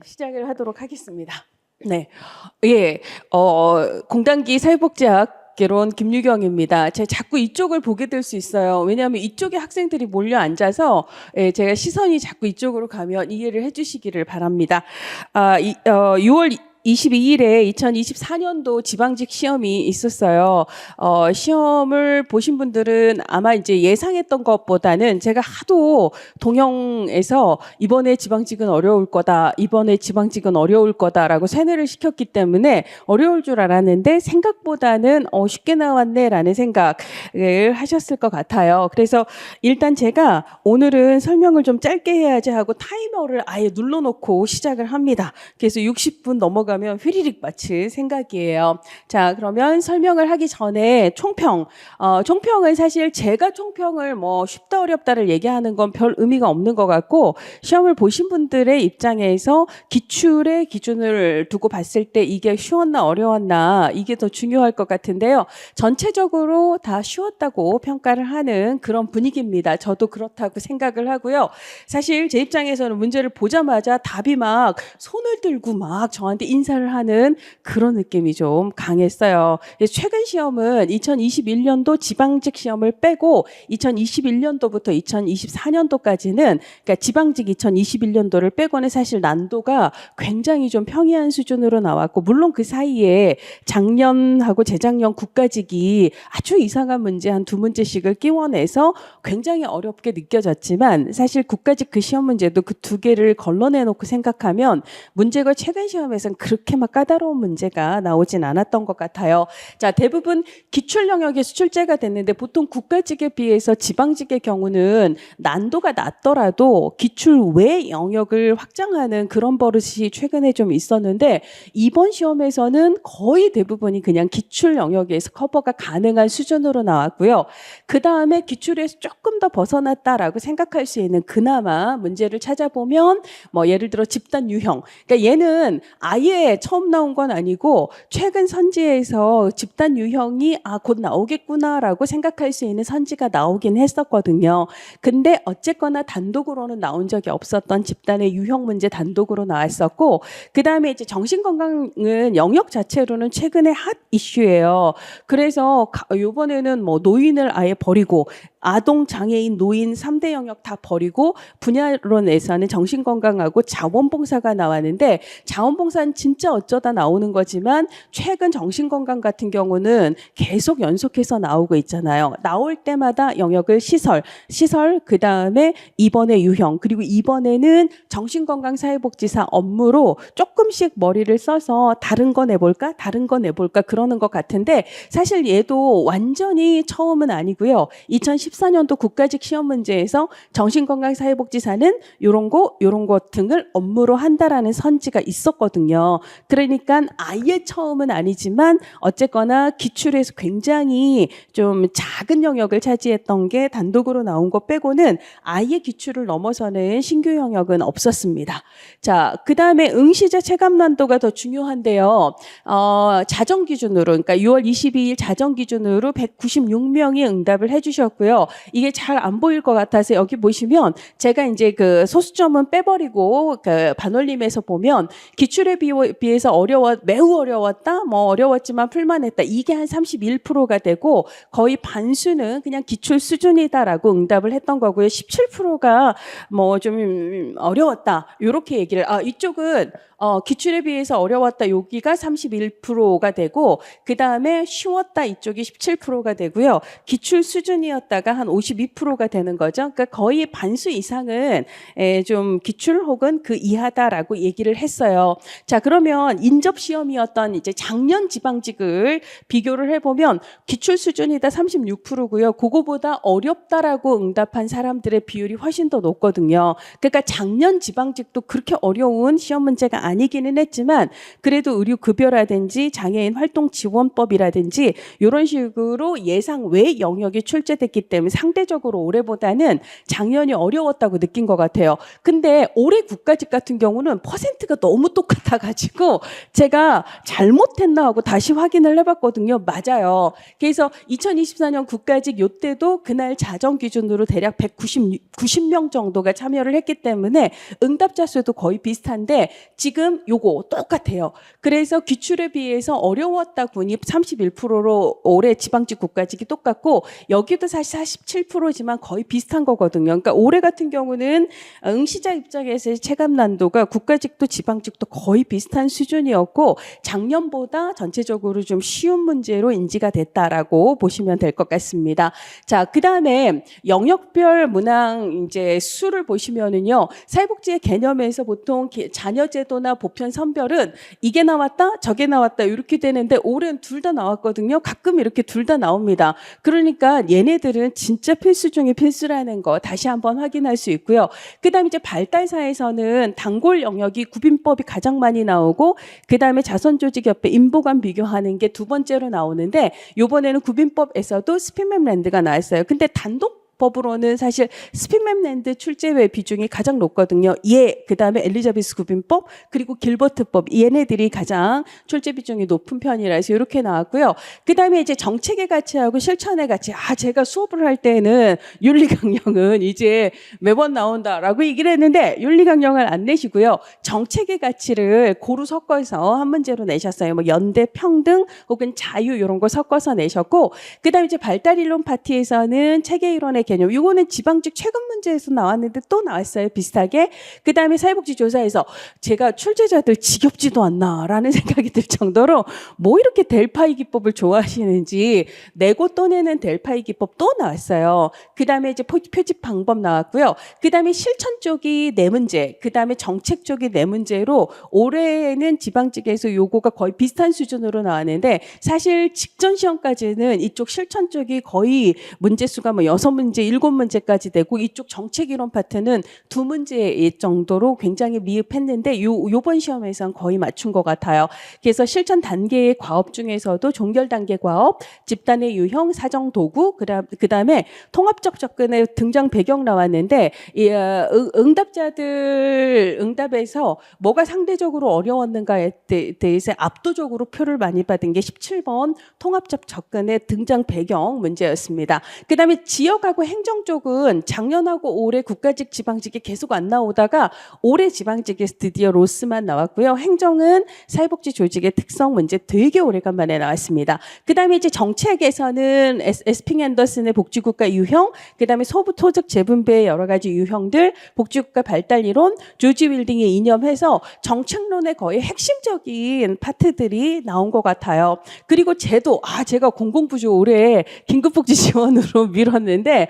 시작을 하도록 하겠습니다. 네, 예, 공단기 사회복지학개론 김유경입니다. 제가 자꾸 이쪽을 보게 될 수 있어요. 왜냐하면 이쪽에 학생들이 몰려 앉아서 제가 시선이 자꾸 이쪽으로 가면 이해를 해주시기를 바랍니다. 6월 22일에 2024년도 지방직 시험이 있었어요. 시험을 보신 분들은 아마 이제 예상했던 것보다는 제가 하도 동영에서 이번에 지방직은 어려울 거다, 이번에 지방직은 어려울 거다라고 세뇌를 시켰기 때문에 어려울 줄 알았는데 생각보다는 쉽게 나왔네라는 생각을 하셨을 것 같아요. 그래서 일단 제가 오늘은 설명을 좀 짧게 해야지 하고 타이머를 아예 눌러놓고 시작을 합니다. 그래서 60분 넘어가면 휘리릭 마칠 생각이에요. 자, 그러면 설명을 하기 전에 총평. 총평은 사실 제가 총평을 뭐 쉽다 어렵다를 얘기하는 건 별 의미가 없는 것 같고, 시험을 보신 분들의 입장에서 기출의 기준을 두고 봤을 때 이게 쉬웠나 어려웠나 이게 더 중요할 것 같은데요. 전체적으로 다 쉬웠다고 평가를 하는 그런 분위기입니다. 저도 그렇다고 생각을 하고요. 사실 제 입장에서는 문제를 보자마자 답이 막 손을 들고 막 저한테 인사를 하는 그런 느낌이 좀 강했어요. 최근 시험은 2021년도 지방직 시험을 빼고 2021년도부터 2024년도까지는, 그러니까 지방직 2021년도를 빼고는 사실 난도가 굉장히 좀 평이한 수준으로 나왔고, 물론 그 사이에 작년하고 재작년 국가직이 아주 이상한 문제 한 2문제씩을 끼워내서 굉장히 어렵게 느껴졌지만, 사실 국가직 그 시험 문제도 그 2개를 걸러내놓고 생각하면 문제가 최근 시험에서는 그렇게 막 까다로운 문제가 나오진 않았던 것 같아요. 자, 대부분 기출 영역에서 출제가 됐는데, 보통 국가직에 비해서 지방직의 경우는 난도가 낮더라도 기출 외 영역을 확장하는 그런 버릇이 최근에 좀 있었는데, 이번 시험에서는 거의 대부분이 그냥 기출 영역에서 커버가 가능한 수준으로 나왔고요. 그 다음에 기출에서 조금 더 벗어났다라고 생각할 수 있는 그나마 문제를 찾아보면, 뭐 예를 들어 집단 유형. 그러니까 얘는 아예 처음 나온 건 아니고 최근 선지에서 집단 유형이 곧 나오겠구나라고 생각할 수 있는 선지가 나오긴 했었거든요. 근데 어쨌거나 단독으로는 나온 적이 없었던 집단의 유형 문제 단독으로 나왔었고, 그 다음에 이제 정신건강은 영역 자체로는 최근에 핫 이슈예요. 그래서 이번에는 뭐 노인을 아예 버리고 아동, 장애인, 노인 3대 영역 다 버리고 분야로 내서는 정신건강하고 자원봉사가 나왔는데, 자원봉사는 진짜 어쩌다 나오는 거지만 최근 정신건강 같은 경우는 계속 연속해서 나오고 있잖아요. 나올 때마다 영역을 시설, 그 다음에 이번에 유형, 그리고 이번에는 정신건강사회복지사 업무로 조금씩 머리를 써서 다른 거 내볼까 그러는 것 같은데, 사실 얘도 완전히 처음은 아니고요. 2014년도 국가직 시험 문제에서 정신건강사회복지사는 요런 거 등을 업무로 한다라는 선지가 있었거든요. 그러니까 아예 처음은 아니지만 어쨌거나 기출에서 굉장히 좀 작은 영역을 차지했던 게 단독으로 나온 거 빼고는 아예 기출을 넘어서는 신규 영역은 없었습니다. 자, 그 다음에 응시자 체감 난도가 더 중요한데요. 자정 기준으로, 그러니까 6월 22일 자정 기준으로 196명이 응답을 해주셨고요. 이게 잘 안 보일 것 같아서 여기 보시면 제가 이제 그 소수점은 빼버리고 그 반올림에서 보면 기출에 비해서 매우 어려웠다, 뭐 어려웠지만 풀만했다, 이게 한 31%가 되고 거의 반수는 그냥 기출 수준이다라고 응답을 했던 거고요. 17%가 뭐 좀 어려웠다, 이렇게 얘기를, 이쪽은 기출에 비해서 어려웠다, 여기가 31%가 되고, 그 다음에 쉬웠다, 이쪽이 17%가 되고요. 기출 수준이었다가 한 52%가 되는 거죠. 그러니까 거의 반수 이상은 좀 기출 혹은 그 이하다라고 얘기를 했어요. 자, 그러면 인접 시험이었던 이제 작년 지방직을 비교를 해보면 기출 수준이다 36%고요. 그거보다 어렵다라고 응답한 사람들의 비율이 훨씬 더 높거든요. 그러니까 작년 지방직도 그렇게 어려운 시험 문제가 아니기는 했지만, 그래도 의료급여라든지 장애인 활동지원법이라든지 이런 식으로 예상 외 영역이 출제됐기 때문에 때문에 상대적으로 올해보다는 작년이 어려웠다고 느낀 것 같아요. 근데 올해 국가직 같은 경우는 퍼센트가 너무 똑같아가지고 제가 잘못했나 하고 다시 확인을 해봤거든요. 맞아요. 그래서 2024년 국가직 요때도 그날 자정 기준으로 대략 90명 정도가 참여를 했기 때문에 응답자 수도 거의 비슷한데 지금 요거 똑같아요. 그래서 기출에 비해서 어려웠다군이 31%로 올해 지방직 국가직이 똑같고 여기도 사실 47%지만 거의 비슷한 거거든요. 그러니까 올해 같은 경우는 응시자 입장에서의 체감 난도가 국가직도 지방직도 거의 비슷한 수준이었고 작년보다 전체적으로 좀 쉬운 문제로 인지가 됐다라고 보시면 될 것 같습니다. 자, 그다음에 영역별 문항 이제 수를 보시면은요. 사회복지의 개념에서 보통 자녀제도나 보편 선별은 이게 나왔다, 저게 나왔다 이렇게 되는데 올해는 둘 다 나왔거든요. 가끔 이렇게 둘 다 나옵니다. 그러니까 얘네들은 진짜 필수 중에 필수라는 거 다시 한번 확인할 수 있고요. 그다음에 이제 발달사에서는 단골 영역이 구빈법이 가장 많이 나오고 그다음에 자선조직협회 인보관 비교하는 게 두 번째로 나오는데 이번에는 구빈법에서도 스피맵랜드가 나왔어요. 근데 단독법으로는 사실 스피맵랜드 출제외 비중이 가장 높거든요. 그다음에 엘리자베스 구빈법 그리고 길버트법 얘네들이 가장 출제 비중이 높은 편이라서 이렇게 나왔고요. 그다음에 이제 정책의 가치하고 실천의 가치. 제가 수업을 할 때는 윤리 강령은 이제 매번 나온다라고 얘기를 했는데 윤리 강령을 안 내시고요. 정책의 가치를 고루 섞어서 한 문제로 내셨어요. 뭐 연대, 평등 혹은 자유 이런 거 섞어서 내셨고 그다음에 이제 발달이론 파트에서는 체계 이론의 개념. 이거는 지방직 최근 문제에서 나왔는데 또 나왔어요. 비슷하게. 그다음에 사회복지조사에서 제가 출제자들 지겹지도 않나라는 생각이 들 정도로 뭐 이렇게 델파이 기법을 좋아하시는지 내고 또 내는 델파이 기법 또 나왔어요. 그다음에 이제 표집 방법 나왔고요. 그다음에 실천 쪽이 네 문제, 그다음에 정책 쪽이 네 문제로 올해는 지방직에서 요거가 거의 비슷한 수준으로 나왔는데 사실 직전 시험까지는 이쪽 실천 쪽이 거의 문제 수가 뭐 6문제, 7문제까지 되고 이쪽 정책 이론 파트는 2문제 정도로 굉장히 미흡했는데 요번 시험에서는 거의 맞춘 것 같아요. 그래서 실천 단계의 과업 중에서도 종결 단계 과업, 집단의 유형, 사정 도구, 그다음에 통합적 접근의 등장 배경 나왔는데 응답자들 응답에서 뭐가 상대적으로 어려웠는가에 대해서 압도적으로 표를 많이 받은 게 17번 통합적 접근의 등장 배경 문제였습니다. 그다음에 지역하고 행정 쪽은 작년하고 올해 국가직 지방직이 계속 안 나오다가 올해 지방직에서 드디어 로스만 나왔고요. 행정은 사회복지 조직의 특성 문제 되게 오래간만에 나왔습니다. 그다음에 이제 정책에서는 에스핑 앤더슨의 복지국가 유형, 그다음에 소부 토득 재분배의 여러 가지 유형들, 복지국가 발달 이론, 조지 윌딩의 이념해서 정책론의 거의 핵심적인 파트들이 나온 것 같아요. 그리고 제도, 제가 공공부조 올해 긴급복지 지원으로 밀었는데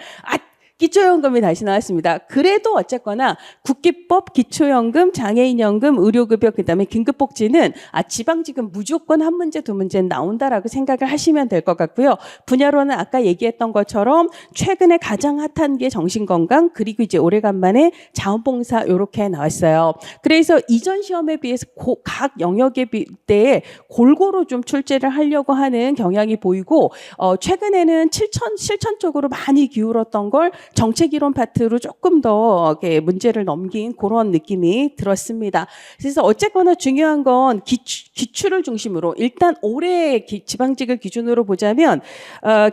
기초연금이 다시 나왔습니다. 그래도 어쨌거나 국기법, 기초연금, 장애인연금, 의료급여 그다음에 긴급복지는 지방직은 무조건 한 문제, 두 문제는 나온다라고 생각을 하시면 될 것 같고요. 분야로는 아까 얘기했던 것처럼 최근에 가장 핫한 게 정신건강 그리고 이제 오래간만에 자원봉사 이렇게 나왔어요. 그래서 이전 시험에 비해서 각 영역에 대해 골고루 좀 출제를 하려고 하는 경향이 보이고 최근에는 실천 쪽으로 많이 기울었던 걸 정책 이론 파트로 조금 더 문제를 넘긴 그런 느낌이 들었습니다. 그래서 어쨌거나 중요한 건 기출을 중심으로 일단 올해 지방직을 기준으로 보자면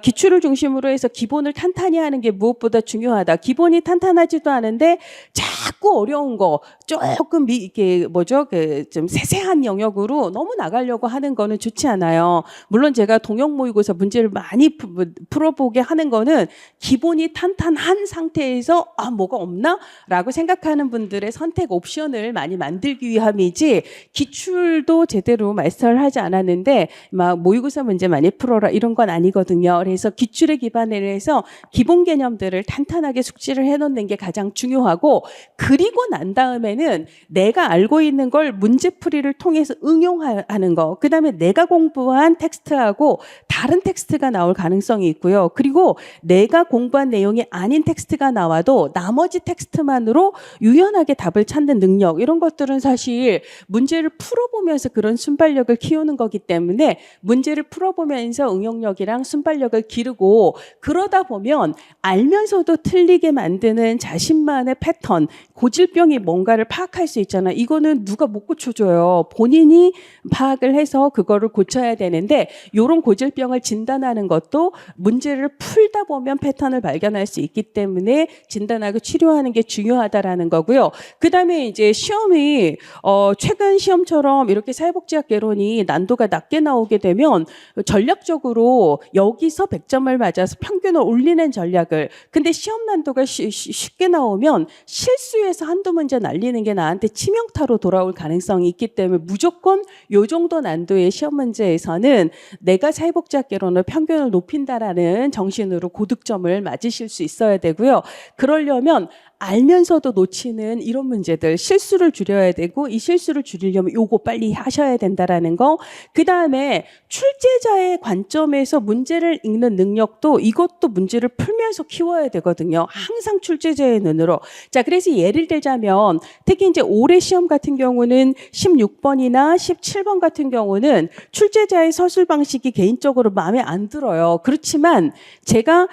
기출을 중심으로 해서 기본을 탄탄히 하는 게 무엇보다 중요하다. 기본이 탄탄하지도 않은데 자꾸 어려운 거 조금 이게 좀 세세한 영역으로 너무 나가려고 하는 거는 좋지 않아요. 물론 제가 동형 모의고사 문제를 많이 풀어보게 하는 거는 기본이 탄탄한 상태에서 뭐가 없나? 라고 생각하는 분들의 선택 옵션을 많이 만들기 위함이지 기출도 제대로 마스터를 하지 않았는데 막 모의고사 문제 많이 풀어라 이런 건 아니거든요. 그래서 기출에 기반을 해서 기본 개념들을 탄탄하게 숙지를 해놓는 게 가장 중요하고 그리고 난 다음에는 내가 알고 있는 걸 문제풀이를 통해서 응용하는 거 그다음에 내가 공부한 텍스트하고 다른 텍스트가 나올 가능성이 있고요. 그리고 내가 공부한 내용이 아닌 아닌 텍스트가 나와도 나머지 텍스트만으로 유연하게 답을 찾는 능력, 이런 것들은 사실 문제를 풀어보면서 그런 순발력을 키우는 거기 때문에 문제를 풀어보면서 응용력이랑 순발력을 기르고, 그러다 보면 알면서도 틀리게 만드는 자신만의 패턴, 고질병이 뭔가를 파악할 수 있잖아. 이거는 누가 못 고쳐줘요. 본인이 파악을 해서 그거를 고쳐야 되는데, 이런 고질병을 진단하는 것도 문제를 풀다 보면 패턴을 발견할 수 있기 때문에 진단하고 치료하는 게 중요하다라는 거고요. 그 다음에 이제 시험이 최근 시험처럼 이렇게 사회복지학 개론이 난도가 낮게 나오게 되면 전략적으로 여기서 100점을 맞아서 평균을 올리는 전략을, 근데 시험 난도가 쉽게 나오면 실수해서 한두 문제 날리는 게 나한테 치명타로 돌아올 가능성이 있기 때문에 무조건 요 정도 난도의 시험 문제에서는 내가 사회복지학 개론을 평균을 높인다라는 정신으로 고득점을 맞으실 수 있어야 되고요. 그러려면 알면서도 놓치는 이런 문제들, 실수를 줄여야 되고, 이 실수를 줄이려면 요거 빨리 하셔야 된다라는 거. 그 다음에 출제자의 관점에서 문제를 읽는 능력도, 이것도 문제를 풀면서 키워야 되거든요. 항상 출제자의 눈으로. 자, 그래서 예를 들자면 특히 이제 올해 시험 같은 경우는 16번이나 17번 같은 경우는 출제자의 서술 방식이 개인적으로 마음에 안 들어요. 그렇지만 제가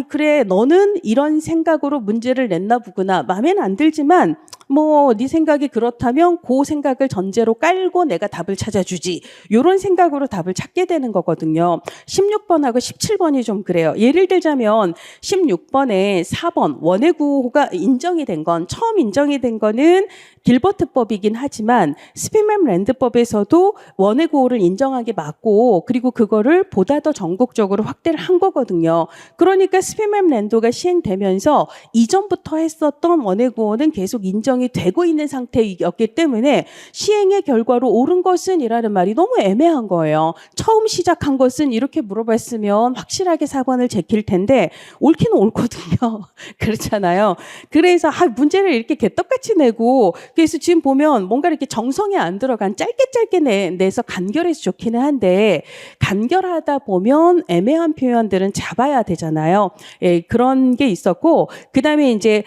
그래, 너는 이런 생각으로 문제를 냈나 보구나. 마음에는 안 들지만 뭐 네 생각이 그렇다면 그 생각을 전제로 깔고 내가 답을 찾아주지. 이런 생각으로 답을 찾게 되는 거거든요. 16번하고 17번이 좀 그래요. 예를 들자면 16번에 4번 원의 구호가 인정이 된 건, 처음 인정이 된 거는 길버트법이긴 하지만 스피맨 랜드법에서도 원의 구호를 인정한 게 맞고, 그리고 그거를 보다 더 전국적으로 확대를 한 거거든요. 그러니까 스피맨 랜드가 시행되면서 이전부터 했었던 원의 구호는 계속 인정이 되고 있는 상태였기 때문에 시행의 결과로 옳은 것은 이라는 말이 너무 애매한 거예요. 처음 시작한 것은 이렇게 물어봤으면 확실하게 4번을 제킬 텐데 옳기는 옳거든요. 그렇잖아요. 그래서 문제를 이렇게 개떡같이 내고, 그래서 지금 보면 뭔가 이렇게 정성이 안 들어간 짧게 내서 간결해서 좋기는 한데, 간결하다 보면 애매한 표현들은 잡아야 되잖아요. 예, 그런 게 있었고, 그 다음에 이제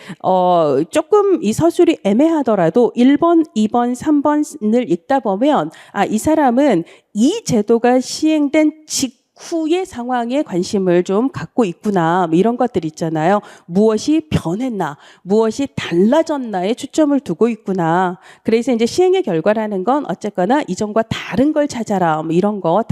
조금 이 서술이 애매하더라도 1번, 2번, 3번을 읽다 보면 이 사람은 이 제도가 시행된 후의 상황에 관심을 좀 갖고 있구나, 이런 것들 있잖아요. 무엇이 변했나, 무엇이 달라졌나에 초점을 두고 있구나. 그래서 이제 시행의 결과라는 건 어쨌거나 이전과 다른 걸 찾아라, 이런 거,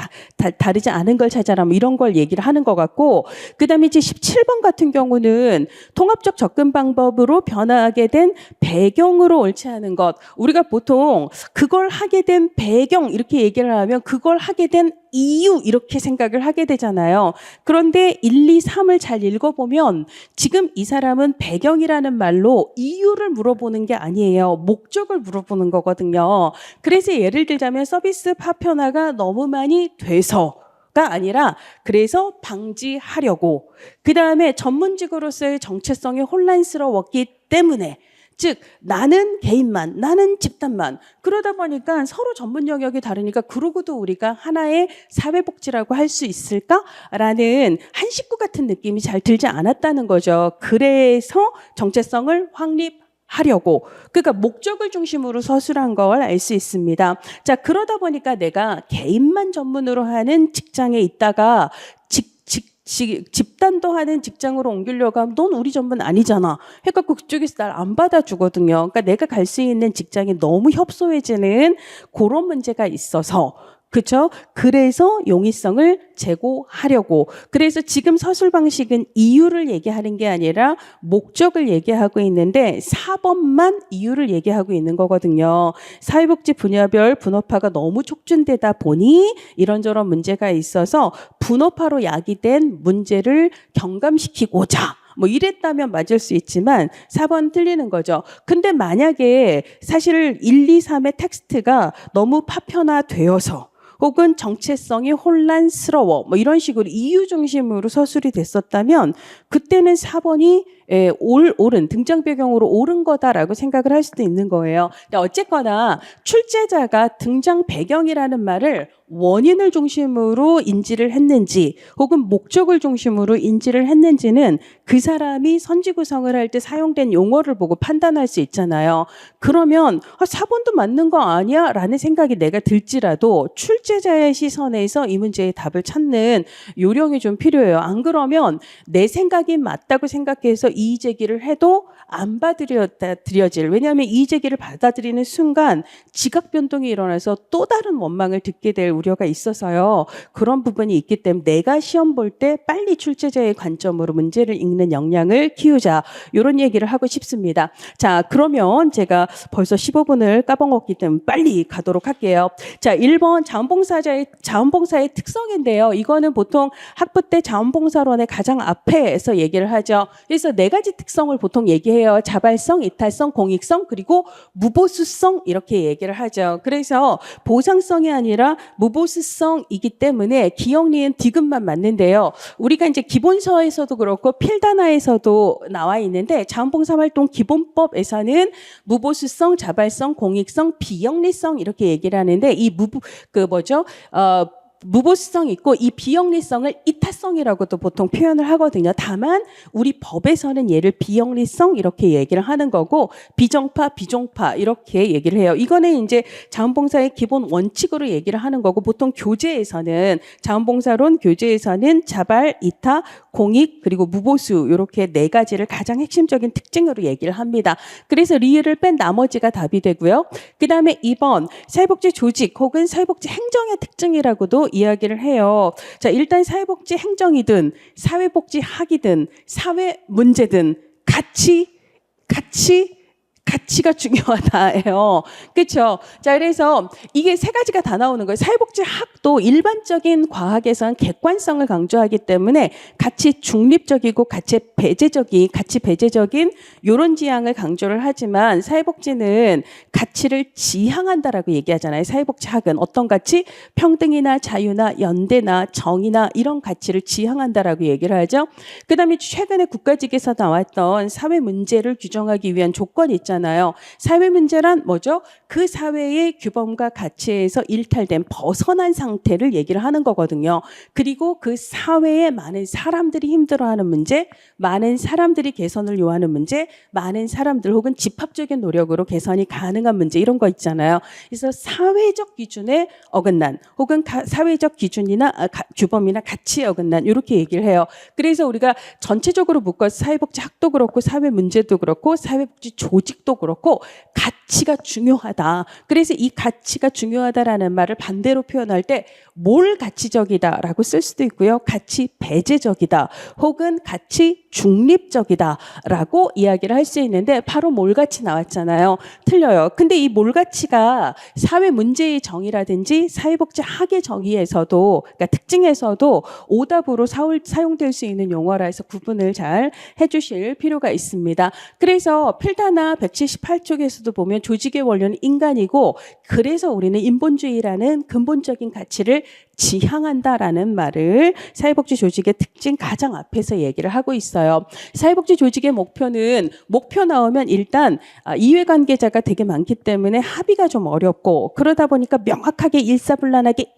다르지 않은 걸 찾아라, 이런 걸 얘기를 하는 것 같고, 그 다음에 이제 17번 같은 경우는 통합적 접근 방법으로 변화하게 된 배경으로 옳지 않은 것. 우리가 보통 그걸 하게 된 배경 이렇게 얘기를 하면 그걸 하게 된 이유 이렇게 생각을 하게 되잖아요. 그런데 1, 2, 3을 잘 읽어보면 지금 이 사람은 배경이라는 말로 이유를 물어보는 게 아니에요. 목적을 물어보는 거거든요. 그래서 예를 들자면 서비스 파편화가 너무 많이 돼서가 아니라 그래서 방지하려고, 그 다음에 전문직으로서의 정체성이 혼란스러웠기 때문에, 즉 나는 개인만, 나는 집단만, 그러다 보니까 서로 전문 영역이 다르니까 그러고도 우리가 하나의 사회복지라고 할 수 있을까라는 한 식구 같은 느낌이 잘 들지 않았다는 거죠. 그래서 정체성을 확립하려고, 그러니까 목적을 중심으로 서술한 걸 알 수 있습니다. 자, 그러다 보니까 내가 개인만 전문으로 하는 직장에 있다가 집단도 하는 직장으로 옮기려고 하면 넌 우리 전문 아니잖아 해갖고 그쪽에서 날 안 받아주거든요. 그러니까 내가 갈 수 있는 직장이 너무 협소해지는 그런 문제가 있어서, 그렇죠? 그래서 용이성을 제고하려고. 그래서 지금 서술 방식은 이유를 얘기하는 게 아니라 목적을 얘기하고 있는데 4번만 이유를 얘기하고 있는 거거든요. 사회복지 분야별 분업화가 너무 촉진되다 보니 이런저런 문제가 있어서 분업화로 야기된 문제를 경감시키고자 이랬다면 맞을 수 있지만 4번 틀리는 거죠. 근데 만약에 사실 1, 2, 3의 텍스트가 너무 파편화되어서 혹은 정체성이 혼란스러워 이런 식으로 이유 중심으로 서술이 됐었다면 그때는 4번이 옳은 등장 배경으로 옳은 거다라고 생각을 할 수도 있는 거예요. 근데 어쨌거나 출제자가 등장 배경이라는 말을 원인을 중심으로 인지를 했는지 혹은 목적을 중심으로 인지를 했는지는 그 사람이 선지 구성을 할 때 사용된 용어를 보고 판단할 수 있잖아요. 그러면 사본도 맞는 거 아니야? 라는 생각이 내가 들지라도 출제자의 시선에서 이 문제의 답을 찾는 요령이 좀 필요해요. 안 그러면 내 생각이 맞다고 생각해서 이의 제기를 해도 안 받아들여질. 왜냐하면 이의 제기를 받아들이는 순간 지각 변동이 일어나서 또 다른 원망을 듣게 될 우려가 있어서요. 그런 부분이 있기 때문에 내가 시험 볼 때 빨리 출제자의 관점으로 문제를 읽는 역량을 키우자. 이런 얘기를 하고 싶습니다. 자, 그러면 제가 벌써 15분을 까먹었기 때문에 빨리 가도록 할게요. 자, 1번 자원봉사의 특성인데요. 이거는 보통 학부 때 자원봉사론의 가장 앞에서 얘기를 하죠. 그래서 네 가지 특성을 보통 얘기해요. 자발성, 이탈성, 공익성, 그리고 무보수성 이렇게 얘기를 하죠. 그래서 보상성이 아니라 무보수성이기 때문에 기억, 니은, 디귿만 맞는데요. 우리가 이제 기본서에서도 그렇고 필단화에서도 나와 있는데 자원봉사 활동 기본법에서는 무보수성, 자발성, 공익성, 비영리성 이렇게 얘기를 하는데 이 무보수성 있고 이 비영리성을 이타성이라고도 보통 표현을 하거든요. 다만 우리 법에서는 얘를 비영리성 이렇게 얘기를 하는 거고 비정파, 비종파 이렇게 얘기를 해요. 이거는 이제 자원봉사의 기본 원칙으로 얘기를 하는 거고 보통 교재에서는 자원봉사론 교재에서는 자발, 이타, 공익 그리고 무보수 이렇게 네 가지를 가장 핵심적인 특징으로 얘기를 합니다. 그래서 리을을 뺀 나머지가 답이 되고요. 그 다음에 2번 사회복지 조직 혹은 사회복지 행정의 특징이라고도 이야기를 해요. 자, 일단 사회복지 행정이든 사회복지학이든 사회문제든 가치가 중요하다예요. 그렇죠? 자, 그래서 이게 세 가지가 다 나오는 거예요. 사회복지학도 일반적인 과학에서는 객관성을 강조하기 때문에 가치 중립적이고 가치 배제적인 이런 지향을 강조를 하지만 사회복지는 가치를 지향한다라고 얘기하잖아요. 사회복지학은 어떤 가치? 평등이나 자유나 연대나 정의나 이런 가치를 지향한다라고 얘기를 하죠. 그다음에 최근에 국가직에서 나왔던 사회 문제를 규정하기 위한 조건이 있잖아요. 사회 문제란 뭐죠? 그 사회의 규범과 가치에서 일탈된 벗어난 상태를 얘기를 하는 거거든요. 그리고 그 사회에 많은 사람들이 힘들어하는 문제, 많은 사람들이 개선을 요하는 문제, 많은 사람들 혹은 집합적인 노력으로 개선이 가능한 문제 이런 거 있잖아요. 그래서 사회적 기준에 어긋난 혹은 사회적 기준이나 규범이나 가치에 어긋난 이렇게 얘기를 해요. 그래서 우리가 전체적으로 묶어서 사회복지학도 그렇고 사회 문제도 그렇고 사회복지 조직도 그렇고 가치가 중요하다. 그래서 이 가치가 중요하다라는 말을 반대로 표현할 때 뭘 가치적이다라고 쓸 수도 있고요. 가치 배제적이다 혹은 가치 중립적이다라고 이야기를 할 수 있는데 바로 몰같이 나왔잖아요. 틀려요. 근데 이 몰같이가 사회 문제의 정의라든지 사회복지학의 정의에서도 그러니까 특징에서도 오답으로 사용될 수 있는 용어라서 구분을 잘 해주실 필요가 있습니다. 그래서 필단화 178쪽에서도 보면 조직의 원료는 인간이고 그래서 우리는 인본주의라는 근본적인 가치를 지향한다라는 말을 사회복지 조직의 특징 가장 앞에서 얘기를 하고 있어요. 사회복지 조직의 목표는 목표 나오면 일단 이해관계자가 되게 많기 때문에 합의가 좀 어렵고 그러다 보니까 명확하게 일사불란하게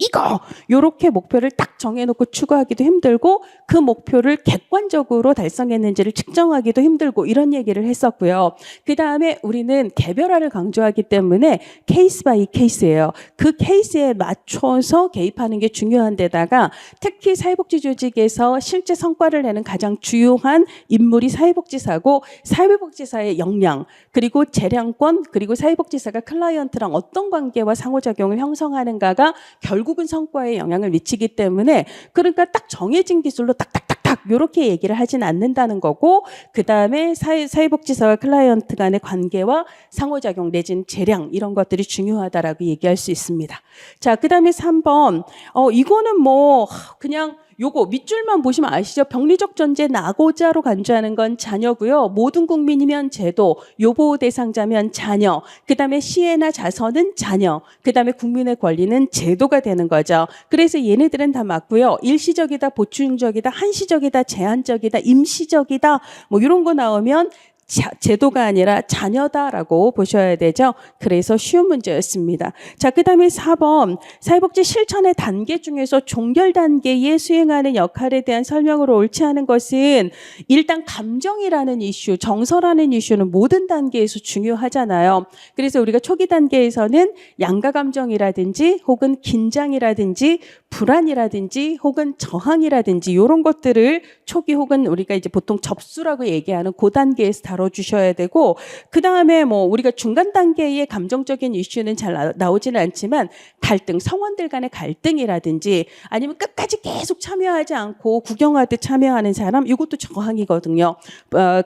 요렇게 목표를 딱 정해놓고 추구하기도 힘들고 그 목표를 객관적으로 달성했는지를 측정하기도 힘들고 이런 얘기를 했었고요. 그 다음에 우리는 개별화를 강조하기 때문에 케이스 바이 케이스예요. 그 케이스에 맞춰서 개입하는 게 중요한 데다가 특히 사회복지 조직에서 실제 성과를 내는 가장 주요한 인물이 사회복지사고 사회복지사의 역량 그리고 재량권 그리고 사회복지사가 클라이언트랑 어떤 관계와 상호작용을 형성하는가가 결국은 성과에 영향을 미치기 때문에 그러니까 딱 정해진 기술로 딱딱딱딱 이렇게 얘기를 하진 않는다는 거고 그 다음에 사회복지사와 클라이언트 간의 관계와 상호작용 내지는 재량 이런 것들이 중요하다라고 얘기할 수 있습니다. 자, 그 다음에 3번 이거는 뭐 그냥 요거 밑줄만 보시면 아시죠? 병리적 존재 나고자로 간주하는 건 자녀고요. 모든 국민이면 제도, 요보호 대상자면 자녀, 그다음에 시혜나 자선은 자녀, 그다음에 국민의 권리는 제도가 되는 거죠. 그래서 얘네들은 다 맞고요. 일시적이다, 보충적이다, 한시적이다, 제한적이다, 임시적이다 뭐 이런 거 나오면 제도가 아니라 자녀다라고 보셔야 되죠. 그래서 쉬운 문제였습니다. 자, 그다음에 4번 사회복지 실천의 단계 중에서 종결 단계에 수행하는 역할에 대한 설명으로 옳지 않은 것은 일단 감정이라는 이슈, 정서라는 이슈는 모든 단계에서 중요하잖아요. 그래서 우리가 초기 단계에서는 양가 감정이라든지 혹은 긴장이라든지 불안이라든지 혹은 저항이라든지 이런 것들을 초기 혹은 우리가 이제 보통 접수라고 얘기하는 그 단계에서 다뤄주셔야 되고, 그 다음에 뭐 우리가 중간 단계의 감정적인 이슈는 잘 나오지는 않지만 갈등, 성원들 간의 갈등이라든지 아니면 끝까지 계속 참여하지 않고 구경하듯 참여하는 사람, 이것도 저항이거든요.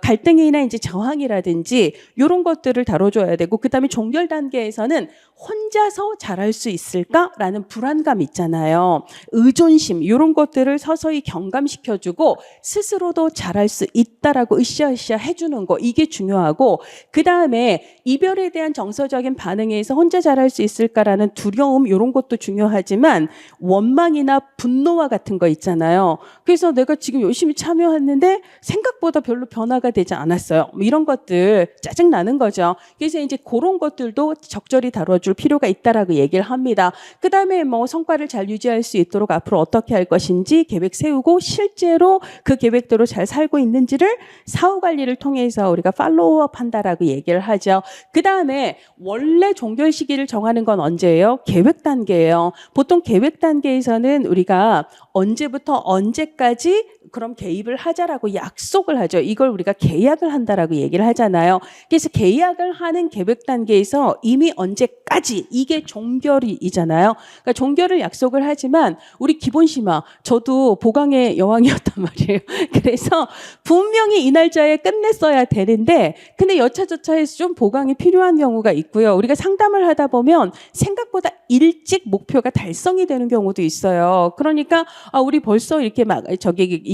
갈등이나 이제 저항이라든지 이런 것들을 다뤄줘야 되고, 그 다음에 종결 단계에서는 혼자서 잘할 수 있을까라는 불안감 있잖아요. 의존심 이런 것들을 서서히 경감시켜주고 스스로도 잘할 수 있다라고 으쌰으쌰 해주는 거, 이게 중요하고, 그 다음에 이별에 대한 정서적인 반응에서 혼자 잘할 수 있을까라는 두려움 이런 것도 중요하지만 원망이나 분노와 같은 거 있잖아요. 그래서 내가 지금 열심히 참여했는데 생각보다 별로 변화가 되지 않았어요. 뭐 이런 것들 짜증나는 거죠. 그래서 이제 그런 것들도 적절히 다뤄줄 필요가 있다라고 얘기를 합니다. 그 다음에 뭐 성과를 잘 유지할 수 있도록 앞으로 어떻게 할 것인지 계획 세우고 실제로 그 계획대로 잘 살고 있는지를 사후 관리를 통해서 우리가 팔로우업 한다라고 얘기를 하죠. 그 다음에 원래 종결 시기를 정하는 건 언제예요? 계획 단계예요. 보통 계획 단계에서는 우리가 언제부터 언제까지 그럼 개입을 하자라고 약속을 하죠. 이걸 우리가 계약을 한다라고 얘기를 하잖아요. 그래서 계약을 하는 계획 단계에서 이미 언제까지 이게 종결이잖아요. 그러니까 종결을 약속을 하지만 우리 기본심화, 저도 보강의 여왕이었단 말이에요. 그래서 분명히 이 날짜에 끝냈어야 되는데 근데 여차저차해서 좀 보강이 필요한 경우가 있고요. 우리가 상담을 하다 보면 생각보다 일찍 목표가 달성이 되는 경우도 있어요. 그러니까 우리 벌써 이렇게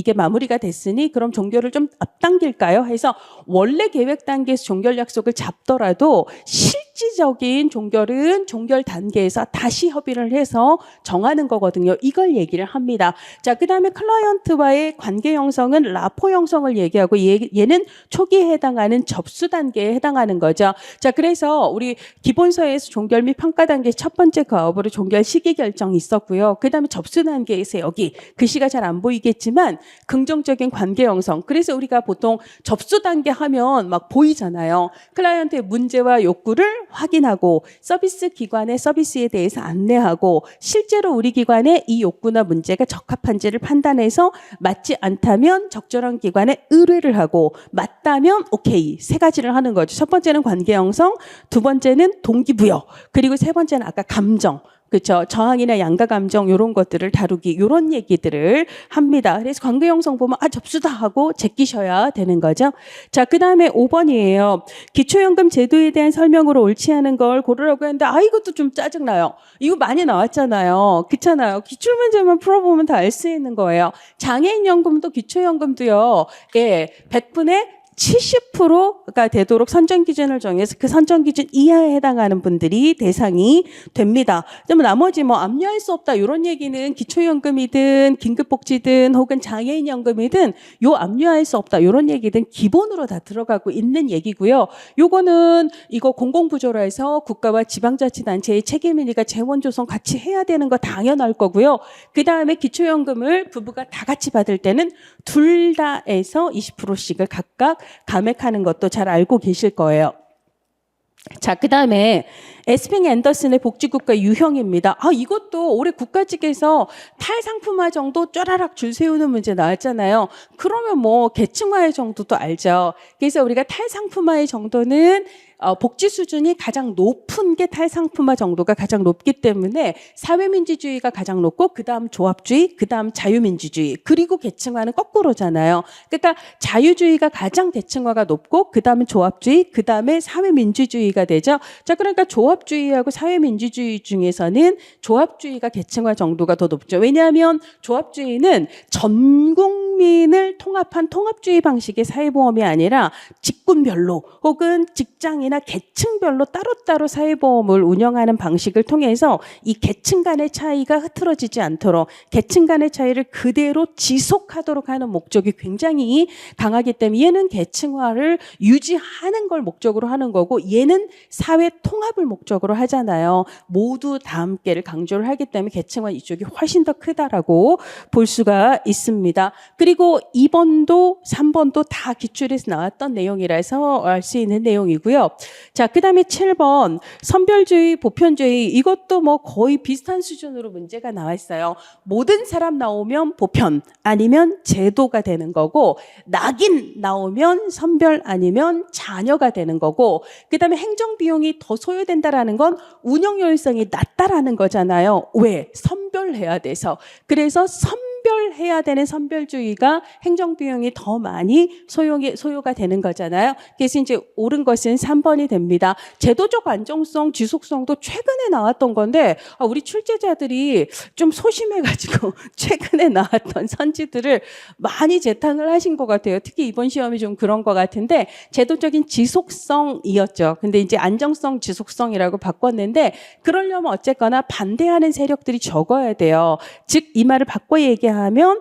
이게 마무리가 됐으니 그럼 종결을 좀 앞당길까요? 해서 원래 계획 단계에서 종결 약속을 잡더라도 실질적인 종결은 종결 단계에서 다시 협의를 해서 정하는 거거든요. 이걸 얘기를 합니다. 자, 그 다음에 클라이언트와의 관계 형성은 라포 형성을 얘기하고 얘는 초기에 해당하는 접수 단계에 해당하는 거죠. 자, 그래서 우리 기본서에서 종결 및 평가 단계 첫 번째 과업으로 종결 시기 결정이 있었고요. 그 다음에 접수 단계에서 여기 글씨가 잘 안 보이겠지만 긍정적인 관계 형성. 그래서 우리가 보통 접수 단계 하면 막 보이잖아요. 클라이언트의 문제와 욕구를 확인하고 서비스 기관의 서비스에 대해서 안내하고 실제로 우리 기관에 이 욕구나 문제가 적합한지를 판단해서 맞지 않다면 적절한 기관에 의뢰를 하고 맞다면 오케이, 세 가지를 하는 거죠. 첫 번째는 관계 형성, 두 번째는 동기부여, 그리고 세 번째는 아까 감정. 그렇죠. 저항이나 양가 감정 이런 것들을 다루기, 이런 얘기들을 합니다. 그래서 관계 형성 보면 접수다 하고 제끼셔야 되는 거죠. 자, 그 다음에 5번이에요. 기초연금 제도에 대한 설명으로 옳지 않은 걸 고르라고 했는데 이것도 좀 짜증나요. 이거 많이 나왔잖아요. 그렇잖아요. 기출문제만 풀어보면 다 알 수 있는 거예요. 장애인연금도 기초연금도요. 예, 100분의 70%가 되도록 선정 기준을 정해서 그 선정 기준 이하에 해당하는 분들이 대상이 됩니다. 그러면 나머지 뭐 압류할 수 없다 이런 얘기는 기초연금이든 긴급복지든 혹은 장애인연금이든 요 압류할 수 없다 이런 얘기든 기본으로 다 들어가고 있는 얘기고요. 요거는 이거 공공부조로 해서 국가와 지방자치단체의 책임이니까 재원 조성 같이 해야 되는 거 당연할 거고요. 그 다음에 기초연금을 부부가 다 같이 받을 때는 둘 다에서 20%씩을 각각 감액하는 것도 잘 알고 계실 거예요. 자, 그 다음에 에스핑 앤더슨의 복지국가 유형입니다. 이것도 올해 국가직에서 탈상품화 정도 쪼라락 줄 세우는 문제 나왔잖아요. 그러면 뭐 계층화의 정도도 알죠. 그래서 우리가 탈상품화의 정도는 복지 수준이 가장 높은 게 탈상품화 정도가 가장 높기 때문에 사회민주주의가 가장 높고 그 다음 조합주의, 그 다음 자유민주주의, 그리고 계층화는 거꾸로잖아요. 그러니까 자유주의가 가장 계층화가 높고 그 다음에 조합주의, 그 다음에 사회민주주의가 되죠. 자, 그러니까 조합 조합주의하고 사회민주주의 중에서는 조합주의가 계층화 정도가 더 높죠. 왜냐하면 조합주의는 전 국민을 통합한 통합주의 방식의 사회보험이 아니라 직군별로 혹은 직장이나 계층별로 따로따로 사회보험을 운영하는 방식을 통해서 이 계층 간의 차이가 흐트러지지 않도록 계층 간의 차이를 그대로 지속하도록 하는 목적이 굉장히 강하기 때문에 얘는 계층화를 유지하는 걸 목적으로 하는 거고 얘는 사회 통합을 목적으로 하잖아요. 모두 다 함께를 강조를 하기 때문에 계층화 이쪽이 훨씬 더 크다라고 볼 수가 있습니다. 그리고 2번도 3번도 다 기출에서 나왔던 내용이라서 알 수 있는 내용이고요. 자, 그다음에 7번 선별주의, 보편주의 이것도 뭐 거의 비슷한 수준으로 문제가 나와 있어요. 모든 사람 나오면 보편 아니면 제도가 되는 거고 낙인 나오면 선별 아니면 자녀가 되는 거고 그다음에 행정비용이 더 소요된다라는 건 운영 효율성이 낮다라는 거잖아요. 왜? 선별해야 돼서. 그래서 선별해야 되는 선별주의가 행정비용이 더 많이 소요가 되는 거잖아요. 그래서 이제 옳은 것은 3번이 됩니다. 제도적 안정성, 지속성도 최근에 나왔던 건데 우리 출제자들이 좀 소심해가지고 최근에 나왔던 선지들을 많이 재탕을 하신 것 같아요. 특히 이번 시험이 좀 그런 것 같은데 제도적인 지속성이었죠. 근데 이제 안정성, 지속성이라고 바꿨는데 그러려면 어쨌거나 반대하는 세력들이 적어야 돼요. 즉 이 말을 바꿔 얘기하면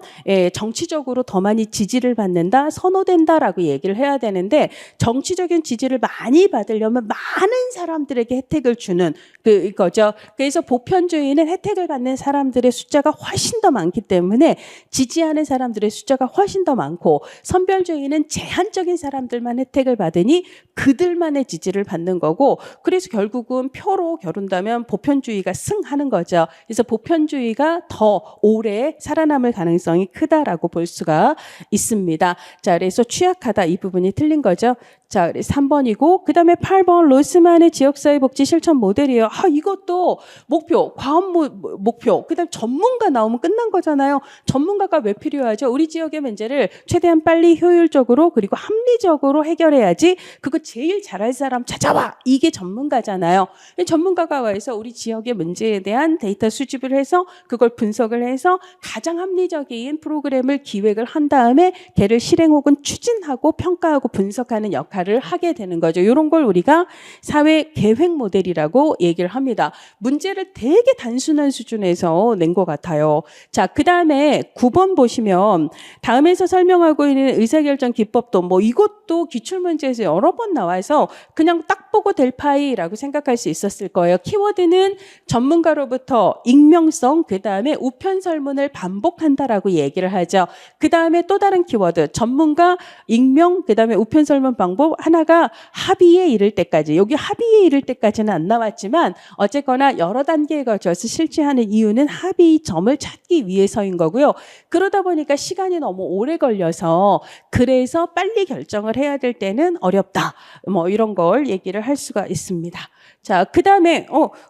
정치적으로 더 많이 지지를 받는다, 선호된다라고 얘기를 해야 되는데 정치적인 지지를 많이 받으려면 많은 사람들에게 혜택을 주는 그거죠. 그래서 보편주의는 혜택을 받는 사람들의 숫자가 훨씬 더 많기 때문에 지지하는 사람들의 숫자가 훨씬 더 많고 선별주의는 제한적인 사람들만 혜택을 받으니 그들만의 지지를 받는 거고 그래서 결국은 표로 겨룬다면 보편주의가 승하는 거죠. 그래서 보편주의가 더 오래 살아남을 가능성이 크다라고 볼 수가 있습니다. 자, 그래서 취약하다 이 부분이 틀린 거죠. 자, 그래서 3번이고 그다음에 8번 로스만의 지역사회복지 실천 모델이에요. 이것도 목표, 과업 목표. 그다음 전문가 나오면 끝난 거잖아요. 전문가가 왜 필요하죠? 우리 지역의 문제를 최대한 빨리 효율적으로 그리고 합리적으로 해결해야지. 그거 제일 잘할 사람 찾아와. 이게 전문가잖아요. 전문가가 와서 우리 지역의 문제에 대한 데이터 수집을 해서 그걸 분석을 해서 가장 합리적인 프로그램을 기획을 한 다음에 걔를 실행 혹은 추진하고 평가하고 분석하는 역할을 하게 되는 거죠. 이런 걸 우리가 사회 계획 모델이라고 얘기를 합니다. 문제를 되게 단순한 수준에서 낸 것 같아요. 자, 그 다음에 9번 보시면 다음에서 설명하고 있는 의사결정 기법도 뭐 이것도 기출문제에서 여러 번 나와서 그냥 딱 보고 될 파이라고 생각할 수 있었을 거예요. 키워드는 전문가로부터 익명성, 그 다음에 우편설문을 반복한다라고 얘기를 하죠. 그 다음에 또 다른 키워드, 전문가, 익명, 그 다음에 우편설문 방법, 하나가 합의에 이를 때까지. 여기 합의에 이를 때까지는 안 나왔지만 어쨌거나 여러 단계에 걸쳐서 실시하는 이유는 합의점을 찾기 위해서인 거고요. 그러다 보니까 시간이 너무 오래 걸려서 그래서 빨리 결정을 해야 될 때는 어렵다. 뭐 이런 걸 얘기를 할 수가 있습니다. 자, 그 다음에,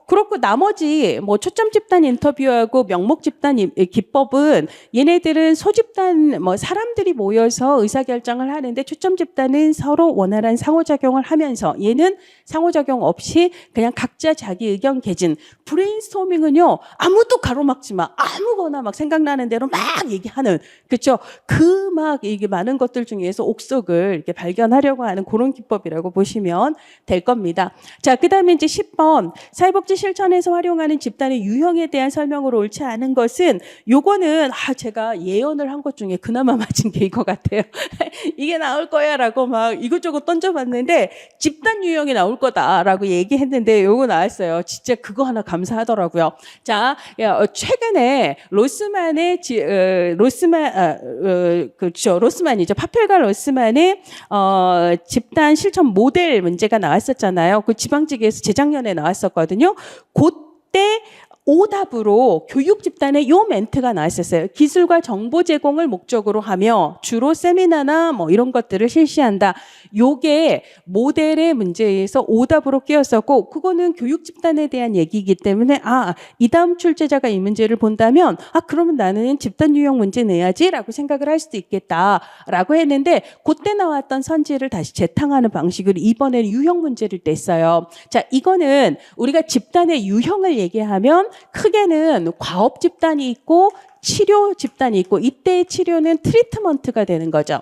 그렇고 나머지, 뭐, 초점 집단 인터뷰하고 명목 집단 기법은 얘네들은 소집단, 뭐, 사람들이 모여서 의사결정을 하는데 초점 집단은 서로 원활한 상호작용을 하면서 얘는 상호작용 없이 그냥 각자 자기 의견 개진. 브레인스토밍은요, 아무도 가로막지 마. 아무거나 막 생각나는 대로 막 얘기하는, 그쵸? 이게 많은 것들 중에서 옥석을 이렇게 발견하려고 하는 그런 기법이라고 보시면 될 겁니다. 자, 그 다음에 이제 10번 사회복지 실천에서 활용하는 집단의 유형에 대한 설명으로 옳지 않은 것은 요거는 제가 예언을 한 것 중에 그나마 맞은 게 이거 같아요. 이게 나올 거야 라고 막 이것저것 던져봤는데 집단 유형이 나올 거다라고 얘기했는데 요거 나왔어요. 진짜 그거 하나 감사하더라고요. 자, 최근에 로스만이죠. 파펠과 로스만의 집단 실천 모델 문제가 나왔었잖아요. 그 지방직에서 재작년에 나왔었거든요. 그때 오답으로 교육 집단에 요 멘트가 나왔었어요. 기술과 정보 제공을 목적으로 하며 주로 세미나나 뭐 이런 것들을 실시한다. 요게 모델의 문제에서 오답으로 끼었었고, 그거는 교육 집단에 대한 얘기이기 때문에 이 다음 출제자가 이 문제를 본다면 그러면 나는 집단 유형 문제 내야지라고 생각을 할 수도 있겠다라고 했는데, 그때 나왔던 선지를 다시 재탕하는 방식으로 이번에는 유형 문제를 냈어요. 자, 이거는 우리가 집단의 유형을 얘기하면 크게는 과업 집단이 있고 치료 집단이 있고, 이때의 치료는 트리트먼트가 되는 거죠.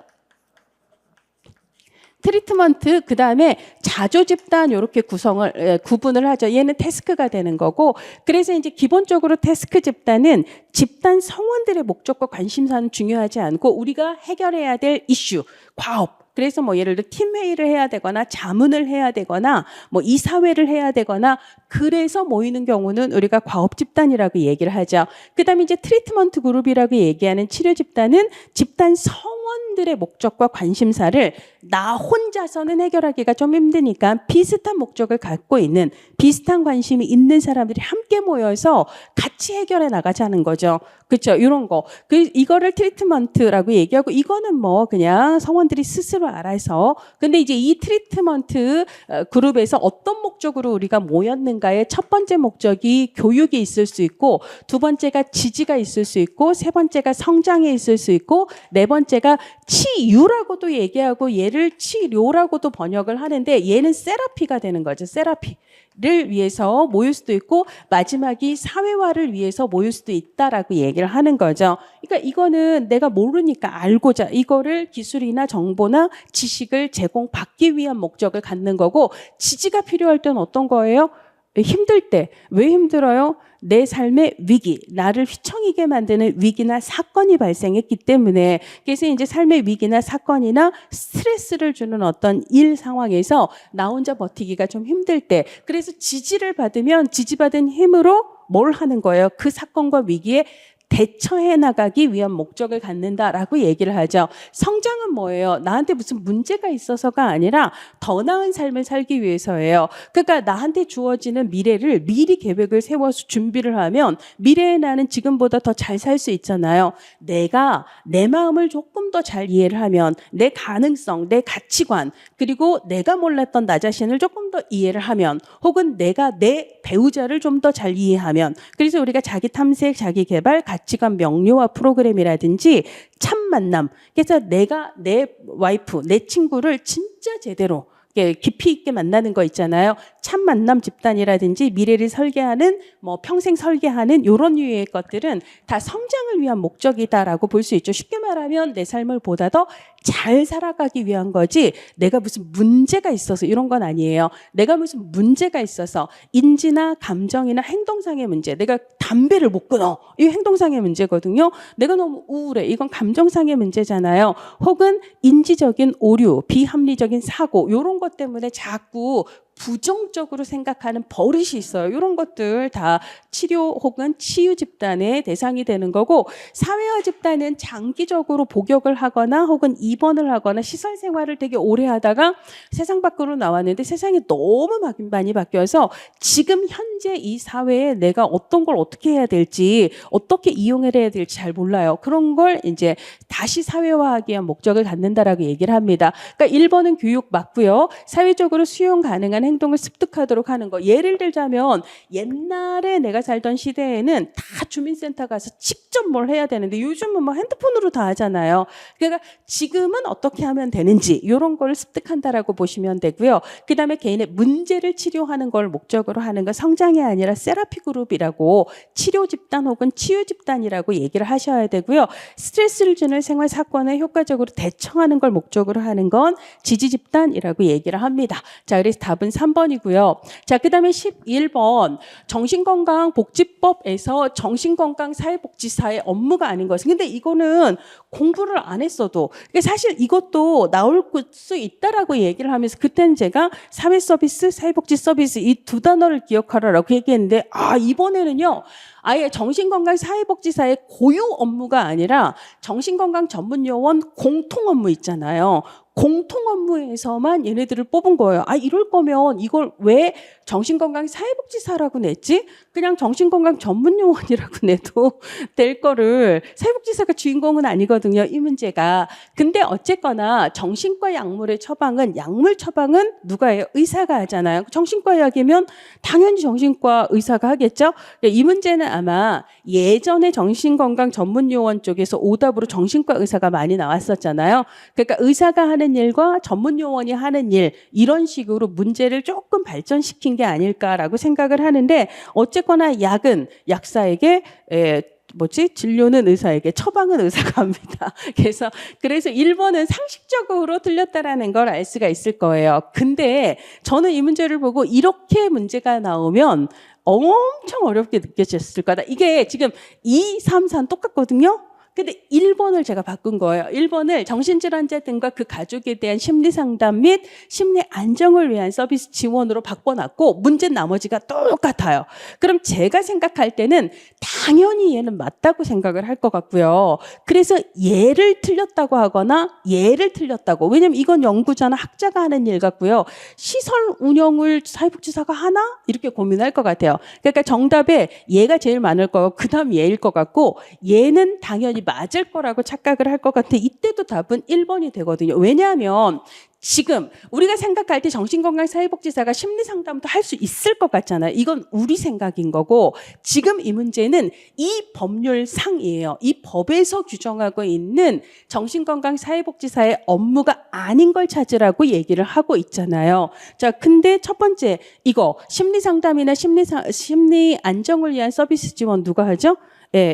트리트먼트, 그 다음에 자조 집단 이렇게 구분을 하죠. 얘는 태스크가 되는 거고, 그래서 이제 기본적으로 태스크 집단은 집단 성원들의 목적과 관심사는 중요하지 않고 우리가 해결해야 될 이슈, 과업. 그래서 뭐 예를 들어 팀 회의를 해야 되거나 자문을 해야 되거나 뭐 이사회를 해야 되거나 그래서 모이는 경우는 우리가 과업 집단이라고 얘기를 하죠. 그다음에 이제 트리트먼트 그룹이라고 얘기하는 치료 집단은 집단 성원들의 목적과 관심사를 나 혼자서는 해결하기가 좀 힘드니까 비슷한 목적을 갖고 있는, 비슷한 관심이 있는 사람들이 함께 모여서 같이 해결해 나가자는 거죠. 그렇죠? 이런 거. 이거를 트리트먼트라고 얘기하고, 이거는 뭐 그냥 성원들이 스스로 알아서. 근데 이제 이 트리트먼트 그룹에서 어떤 목적으로 우리가 모였는가의 첫 번째 목적이 교육이 있을 수 있고, 두 번째가 지지가 있을 수 있고, 세 번째가 성장에 있을 수 있고, 네 번째가 치유라고도 얘기하고 얘를 치료라고도 번역을 하는데, 얘는 세라피가 되는 거죠. 세라피를 위해서 모일 수도 있고, 마지막이 사회화를 위해서 모일 수도 있다라고 얘기를 하는 거죠. 그러니까 이거는 내가 모르니까 알고자, 이거를 기술이나 정보나 지식을 제공받기 위한 목적을 갖는 거고, 지지가 필요할 때는 어떤 거예요? 힘들 때. 왜 힘들어요? 내 삶의 위기, 나를 휘청이게 만드는 위기나 사건이 발생했기 때문에. 그래서 이제 삶의 위기나 사건이나 스트레스를 주는 어떤 일 상황에서 나 혼자 버티기가 좀 힘들 때, 그래서 지지를 받으면 지지받은 힘으로 뭘 하는 거예요? 그 사건과 위기에 대처해 나가기 위한 목적을 갖는다라고 얘기를 하죠. 성장은 뭐예요? 나한테 무슨 문제가 있어서가 아니라 더 나은 삶을 살기 위해서예요. 그러니까 나한테 주어지는 미래를 미리 계획을 세워서 준비를 하면 미래의 나는 지금보다 더 잘 살 수 있잖아요. 내가 내 마음을 조금 더 잘 이해를 하면 내 가능성, 내 가치관, 그리고 내가 몰랐던 나 자신을 조금 더 이해를 하면, 혹은 내가 내 배우자를 좀 더 잘 이해하면, 그래서 우리가 자기 탐색, 자기 개발, 가치관 명료화 프로그램이라든지 참 만남, 그래서 내가 내 와이프, 내 친구를 진짜 제대로 깊이 있게 만나는 거 있잖아요. 참 만남 집단이라든지 미래를 설계하는, 뭐 평생 설계하는 이런 유의 것들은 다 성장을 위한 목적이다라고 볼 수 있죠. 쉽게 말하면 내 삶을 보다 더 잘 살아가기 위한 거지, 내가 무슨 문제가 있어서 이런 건 아니에요. 내가 무슨 문제가 있어서 인지나 감정이나 행동상의 문제, 내가 담배를 못 끊어, 이 행동상의 문제거든요. 내가 너무 우울해, 이건 감정상의 문제잖아요. 혹은 인지적인 오류, 비합리적인 사고, 이런 것 때문에 자꾸 부정적으로 생각하는 버릇이 있어요. 이런 것들 다 치료 혹은 치유 집단의 대상이 되는 거고, 사회화 집단은 장기적으로 복역을 하거나 혹은 입원을 하거나 시설 생활을 되게 오래 하다가 세상 밖으로 나왔는데 세상이 너무 많이 바뀌어서 지금 현재 이 사회에 내가 어떤 걸 어떻게 해야 될지, 어떻게 이용을 해야 될지 잘 몰라요. 그런 걸 이제 다시 사회화하기 위한 목적을 갖는다라고 얘기를 합니다. 그러니까 1번은 교육 맞고요. 사회적으로 수용 가능한 행동을 습득하도록 하는 거. 예를 들자면 옛날에 내가 살던 시대에는 다 주민센터 가서 직접 뭘 해야 되는데 요즘은 뭐 핸드폰으로 다 하잖아요. 그러니까 지금은 어떻게 하면 되는지 이런 걸 습득한다라고 보시면 되고요. 그다음에 개인의 문제를 치료하는 걸 목적으로 하는 건 성장이 아니라 세라피 그룹이라고, 치료 집단 혹은 치유 집단이라고 얘기를 하셔야 되고요. 스트레스를 주는 생활 사건에 효과적으로 대처하는 걸 목적으로 하는 건 지지 집단이라고 얘기를 합니다. 자, 그래서 답은 3번이고요. 자, 그다음에 11번 정신건강복지법에서 정신건강사회복지사의 업무가 아닌 것은, 근데 이거는 공부를 안 했어도, 사실 이것도 나올 수 있다라고 얘기를 하면서 그때는 제가 사회서비스, 사회복지 서비스 이 두 단어를 기억하라고 얘기했는데, 이번에는요 아예 정신건강사회복지사의 고유 업무가 아니라 정신건강 전문요원 공통 업무 있잖아요. 공통 업무에서만 얘네들을 뽑은 거예요. 아, 이럴 거면 이걸 왜 정신건강사회복지사라고 냈지? 그냥 정신건강 전문요원이라고 내도 될 거를, 사회복지사가 주인공은 아니거든요, 이 문제가. 근데 어쨌거나 정신과 약물의 처방은, 약물 처방은 누가 해요? 의사가 하잖아요. 정신과 약이면 당연히 정신과 의사가 하겠죠? 이 문제는 아마 예전에 정신건강 전문요원 쪽에서 오답으로 정신과 의사가 많이 나왔었잖아요. 그러니까 의사가 하는 일과 전문요원이 하는 일, 이런 식으로 문제를 조금 발전시킨 게 아닐까라고 생각을 하는데, 어쨌거나 약은 약사에게, 진료는 의사에게, 처방은 의사가 합니다. 그래서 1번은 상식적으로 틀렸다라는 걸 알 수가 있을 거예요. 근데 저는 이 문제를 보고 이렇게 문제가 나오면 엄청 어렵게 느껴졌을 거다. 이게 지금 2, 3, 4는 똑같거든요. 근데 1번을 제가 바꾼 거예요. 1번을 정신질환자 등과 그 가족에 대한 심리상담 및 심리 안정을 위한 서비스 지원으로 바꿔놨고, 문제는 나머지가 똑같아요. 그럼 제가 생각할 때는 당연히 얘는 맞다고 생각을 할 것 같고요. 그래서 얘를 틀렸다고 하거나 얘를 틀렸다고, 왜냐면 이건 연구자나 학자가 하는 일 같고요. 시설 운영을 사회복지사가 하나? 이렇게 고민할 것 같아요. 그러니까 정답에 얘가 제일 많을 거고 그 다음 얘일 것 같고, 얘는 당연히 맞을 거라고 착각을 할 것 같아. 이때도 답은 1번이 되거든요. 왜냐하면 지금 우리가 생각할 때 정신건강사회복지사가 심리상담도 할 수 있을 것 같잖아요. 이건 우리 생각인 거고, 지금 이 문제는 이 법률상이에요. 이 법에서 규정하고 있는 정신건강사회복지사의 업무가 아닌 걸 찾으라고 얘기를 하고 있잖아요. 자, 근데 첫 번째, 이거 심리상담이나 심리 안정을 위한 서비스 지원 누가 하죠?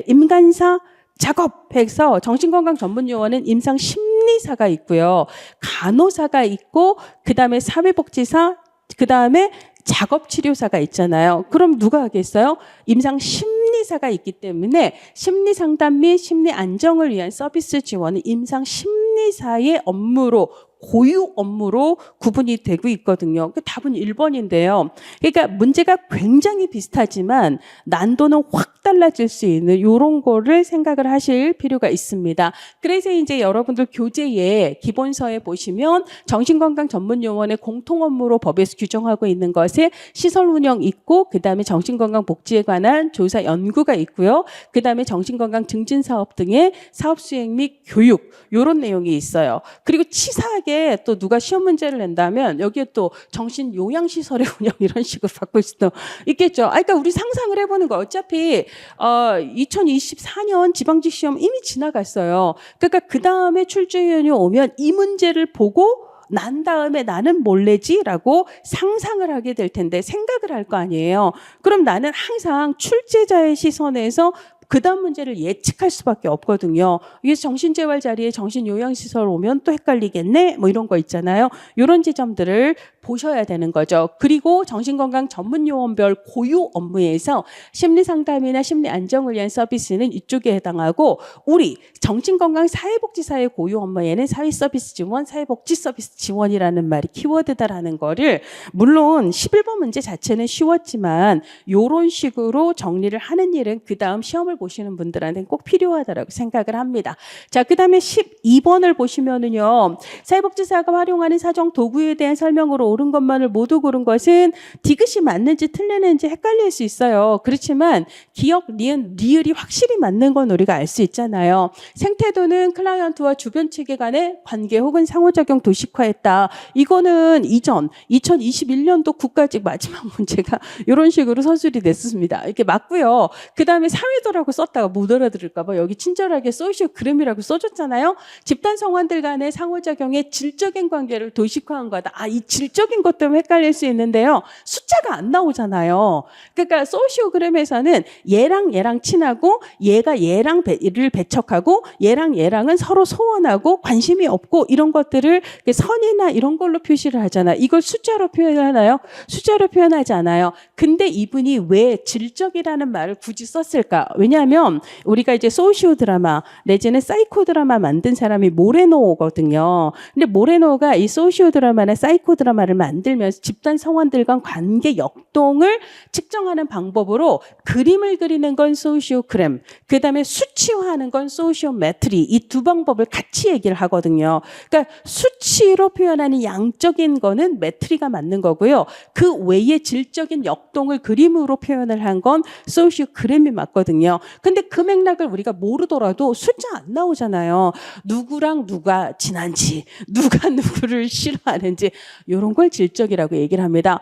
임간사 작업해서 정신건강 전문요원은 임상심리사가 있고요. 간호사가 있고, 그 다음에 사회복지사, 그 다음에 작업치료사가 있잖아요. 그럼 누가 하겠어요? 임상심리사가 있기 때문에 심리상담 및 심리안정을 위한 서비스 지원은 임상심리사의 업무로, 고유 업무로 구분이 되고 있거든요. 그 답은 1번인데요. 그러니까 문제가 굉장히 비슷하지만 난도는 확 달라질 수 있는 이런 거를 생각을 하실 필요가 있습니다. 그래서 이제 여러분들 교재에 기본서에 보시면 정신건강 전문요원의 공통 업무로 법에서 규정하고 있는 것에 시설 운영 있고, 그 다음에 정신건강 복지에 관한 조사 연구가 있고요. 그 다음에 정신건강 증진 사업 등의 사업 수행 및 교육, 이런 내용이 있어요. 그리고 치사하게 또 누가 시험 문제를 낸다면 여기에 또 정신요양시설의 운영 이런 식으로 바꿀 수도 있겠죠. 그러니까 우리 상상을 해보는 거, 어차피 2024년 지방직 시험 이미 지나갔어요. 그러니까 그 다음에 출제위원이 오면 이 문제를 보고 난 다음에 나는 뭘내지라고 상상을 하게 될 텐데, 생각을 할 거 아니에요. 그럼 나는 항상 출제자의 시선에서 그 다음 문제를 예측할 수밖에 없거든요. 이게 정신재활 자리에 정신요양시설 오면 또 헷갈리겠네? 뭐 이런 거 있잖아요. 이런 지점들을 보셔야 되는 거죠. 그리고 정신건강 전문요원별 고유 업무에서 심리상담이나 심리안정을 위한 서비스는 이쪽에 해당하고, 우리 정신건강사회복지사의 고유 업무에는 사회서비스 지원, 사회복지 서비스 지원이라는 말이 키워드다라는 거를, 물론 11번 문제 자체는 쉬웠지만 이런 식으로 정리를 하는 일은 그 다음 시험을 보시는 분들한테는 꼭 필요하다고 생각을 합니다. 자, 그 다음에 12번을 보시면은요, 사회복지사가 활용하는 사정 도구에 대한 설명으로 옳은 것만을 모두 고른 것은 디귿이 맞는지 틀리는지 헷갈릴 수 있어요. 그렇지만 기억, 니은, 리을이 확실히 맞는 건 우리가 알 수 있잖아요. 생태도는 클라이언트와 주변 체계 간의 관계 혹은 상호작용 도식화했다. 이거는 이전 2021년도 국가직 마지막 문제가 이런 식으로 서술이 됐습니다. 이렇게 맞고요. 그 다음에 사회도라고 썼다가 못 알아들을까 봐 여기 친절하게 소시오그램이라고 써줬잖아요. 집단 성원들 간의 상호작용의 질적인 관계를 도식화한 거다. 이 질적인 것 때문에 헷갈릴 수 있는데요. 숫자가 안 나오잖아요. 그러니까 소시오그램에서는 얘랑 친하고 얘가 얘를 배척하고 얘랑은 서로 소원하고 관심이 없고 이런 것들을 선이나 이런 걸로 표시를 하잖아요. 이걸 숫자로 표현하나요? 숫자로 표현하지 않아요. 근데 이분이 왜 질적이라는 말을 굳이 썼을까? 왜냐 뭐냐면 우리가 이제 소시오 드라마 내지는 사이코 드라마 만든 사람이 모레노거든요. 근데 모레노가 이 소시오 드라마나 사이코 드라마를 만들면서 집단 성원들 간 관계 역동을 측정하는 방법으로 그림을 그리는 건 소시오그램, 그다음에 수치화하는 건 소시오메트리, 이 두 방법을 같이 얘기를 하거든요. 그러니까 수치로 표현하는 양적인 거는 메트리가 맞는 거고요. 그 외에 질적인 역동을 그림으로 표현을 한 건 소시오그램이 맞거든요. 근데 그 맥락을 우리가 모르더라도 숫자 안 나오잖아요. 누구랑 누가 친한지, 누가 누구를 싫어하는지 이런 걸 질적이라고 얘기를 합니다.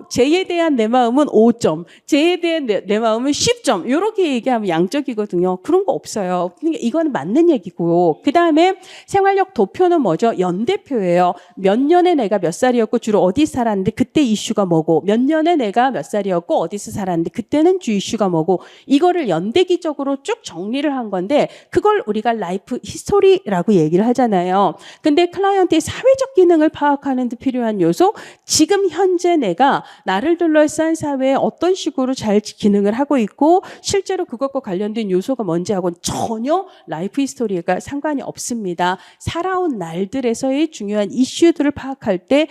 쟤에 대한 내 마음은 5점, 쟤에 대한 내 마음은 10점 이렇게 얘기하면 양적이거든요. 그런 거 없어요. 그러니까 이거는 맞는 얘기고요. 그 다음에 생활력 도표는 뭐죠? 연대표예요. 몇 년에 내가 몇 살이었고 주로 어디서 살았는데 그때 이슈가 뭐고, 몇 년에 내가 몇 살이었고 어디서 살았는데 그때는 주 이슈가 뭐고, 이거를 연대기적으로 쭉 정리를 한 건데 그걸 우리가 라이프 히스토리라고 얘기를 하잖아요. 근데 클라이언트의 사회적 기능을 파악하는 데 필요한 요소, 지금 현재 내가 나를 둘러싼 사회에 어떤 식으로 잘 기능을 하고 있고 실제로 그것과 관련된 요소가 뭔지 하고는 전혀 라이프 히스토리가 상관이 없습니다. 살아온 날들에서의 중요한 이슈들을 파악할 때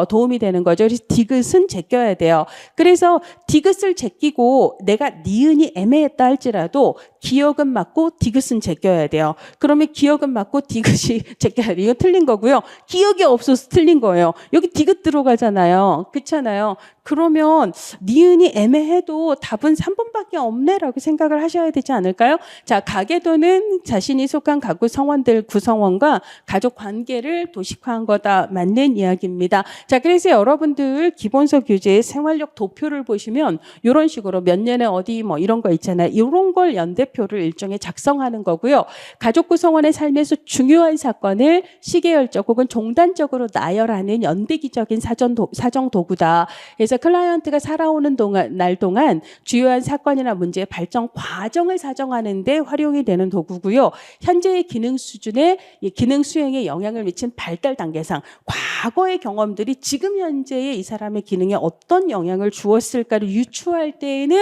도움이 되는 거죠. 그래서 디귿은 제껴야 돼요. 그래서 디귿을 제끼고 내가 니은이 애매했다 할지라도 기억은 맞고 디귿은 제껴야 돼요. 그러면 기억은 맞고 디귿이 제껴야 돼요. 이거 틀린 거고요. 기억이 없어서 틀린 거예요. 여기 디귿 들어가잖아요. 그렇잖아요. 그러면 니은이 애매해도 답은 3번밖에 없네라고 생각을 하셔야 되지 않을까요? 자, 가계도는 자신이 속한 가구 성원들 구성원과 가족 관계를 도식화한 거다. 맞는 이야기입니다. 자, 그래서 여러분들 기본서 교재의 생활력 도표를 보시면 이런 식으로 몇 년에 어디 뭐 이런 거 있잖아요. 이런 걸 연대표를 일종의 작성하는 거고요. 가족 구성원의 삶에서 중요한 사건을 시계열적 혹은 종단적으로 나열하는 연대기적인 사정 도구다. 그래서 클라이언트가 살아오는 날 동안 주요한 사건이나 문제의 발전 과정을 사정하는 데 활용이 되는 도구고요. 현재의 기능 수준에 기능 수행에 영향을 미친 발달 단계상 과거의 경험들이 지금 현재의 이 사람의 기능에 어떤 영향을 주었을까를 유추할 때에는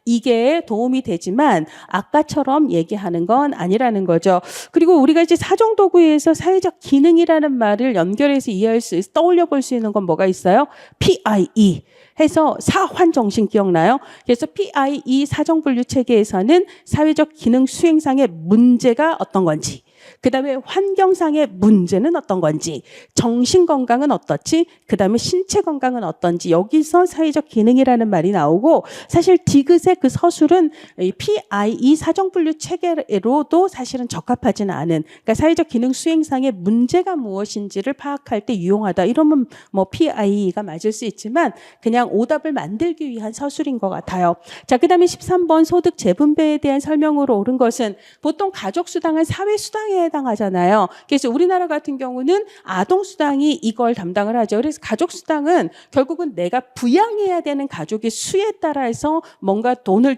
이게 도움이 되지만 아까처럼 얘기하는 건 아니라는 거죠. 그리고 우리가 이제 사정도구에서 사회적 기능이라는 말을 연결해서 이해할 수 있어 떠올려 볼 수 있는 건 뭐가 있어요? PIE 해서 사환정신 기억나요? 그래서 PIE 사정분류 체계에서는 사회적 기능 수행상의 문제가 어떤 건지, 그 다음에 환경상의 문제는 어떤 건지, 정신건강은 어떻지, 그 다음에 신체 건강은 어떤지, 여기서 사회적 기능이라는 말이 나오고, 사실 디귿의 그 서술은 PIE 사정분류 체계로도 사실은 적합하지는 않은, 그러니까 사회적 기능 수행상의 문제가 무엇인지를 파악할 때 유용하다. 이러면 뭐 PIE가 맞을 수 있지만 그냥 오답을 만들기 위한 서술인 것 같아요. 자, 그 다음에 13번 소득 재분배에 대한 설명으로 옳은 것은, 보통 가족수당은 사회수당에 해당하잖아요. 그래서 우리나라 같은 경우는 아동수당이 이걸 담당을 하죠. 그래서 가족수당은 결국은 내가 부양해야 되는 가족의 수에 따라서 뭔가 돈을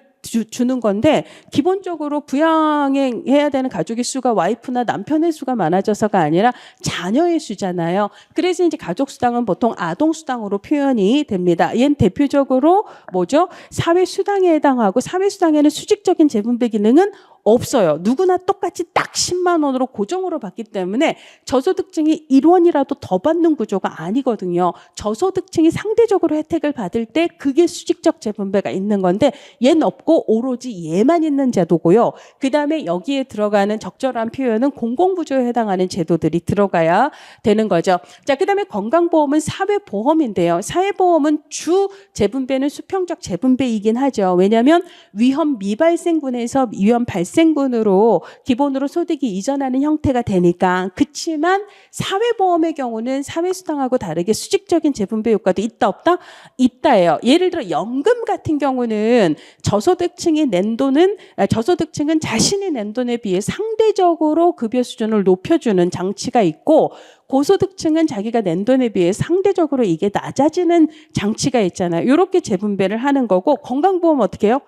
주는 건데, 기본적으로 부양해야 되는 가족의 수가 와이프나 남편의 수가 많아져서가 아니라 자녀의 수잖아요. 그래서 이제 가족수당은 보통 아동수당으로 표현이 됩니다. 얘는 대표적으로 뭐죠? 사회수당에 해당하고, 사회수당에는 수직적인 재분배 기능은 없어요. 누구나 똑같이 딱 10만 원으로 고정으로 받기 때문에 저소득층이 1원이라도 더 받는 구조가 아니거든요. 저소득층이 상대적으로 혜택을 받을 때 그게 수직적 재분배가 있는 건데, 얘는 없고 오로지 얘만 있는 제도고요. 그 다음에 여기에 들어가는 적절한 표현은 공공부조에 해당하는 제도들이 들어가야 되는 거죠. 자, 그 다음에 건강보험은 사회보험인데요. 사회보험은 주 재분배는 수평적 재분배이긴 하죠. 왜냐하면 위험 미발생군에서 위험 발생군으로 기본으로 소득이 이전하는 형태가 되니까. 그렇지만 사회보험의 경우는 사회수당하고 다르게 수직적인 재분배 효과도 있다 없다? 있다예요. 예를 들어 연금 같은 경우는 저소득층이 낸 돈은, 저소득층은 자신이 낸 돈에 비해 상대적으로 급여 수준을 높여주는 장치가 있고, 고소득층은 자기가 낸 돈에 비해 상대적으로 이게 낮아지는 장치가 있잖아요. 이렇게 재분배를 하는 거고, 건강보험 어떻게 해요?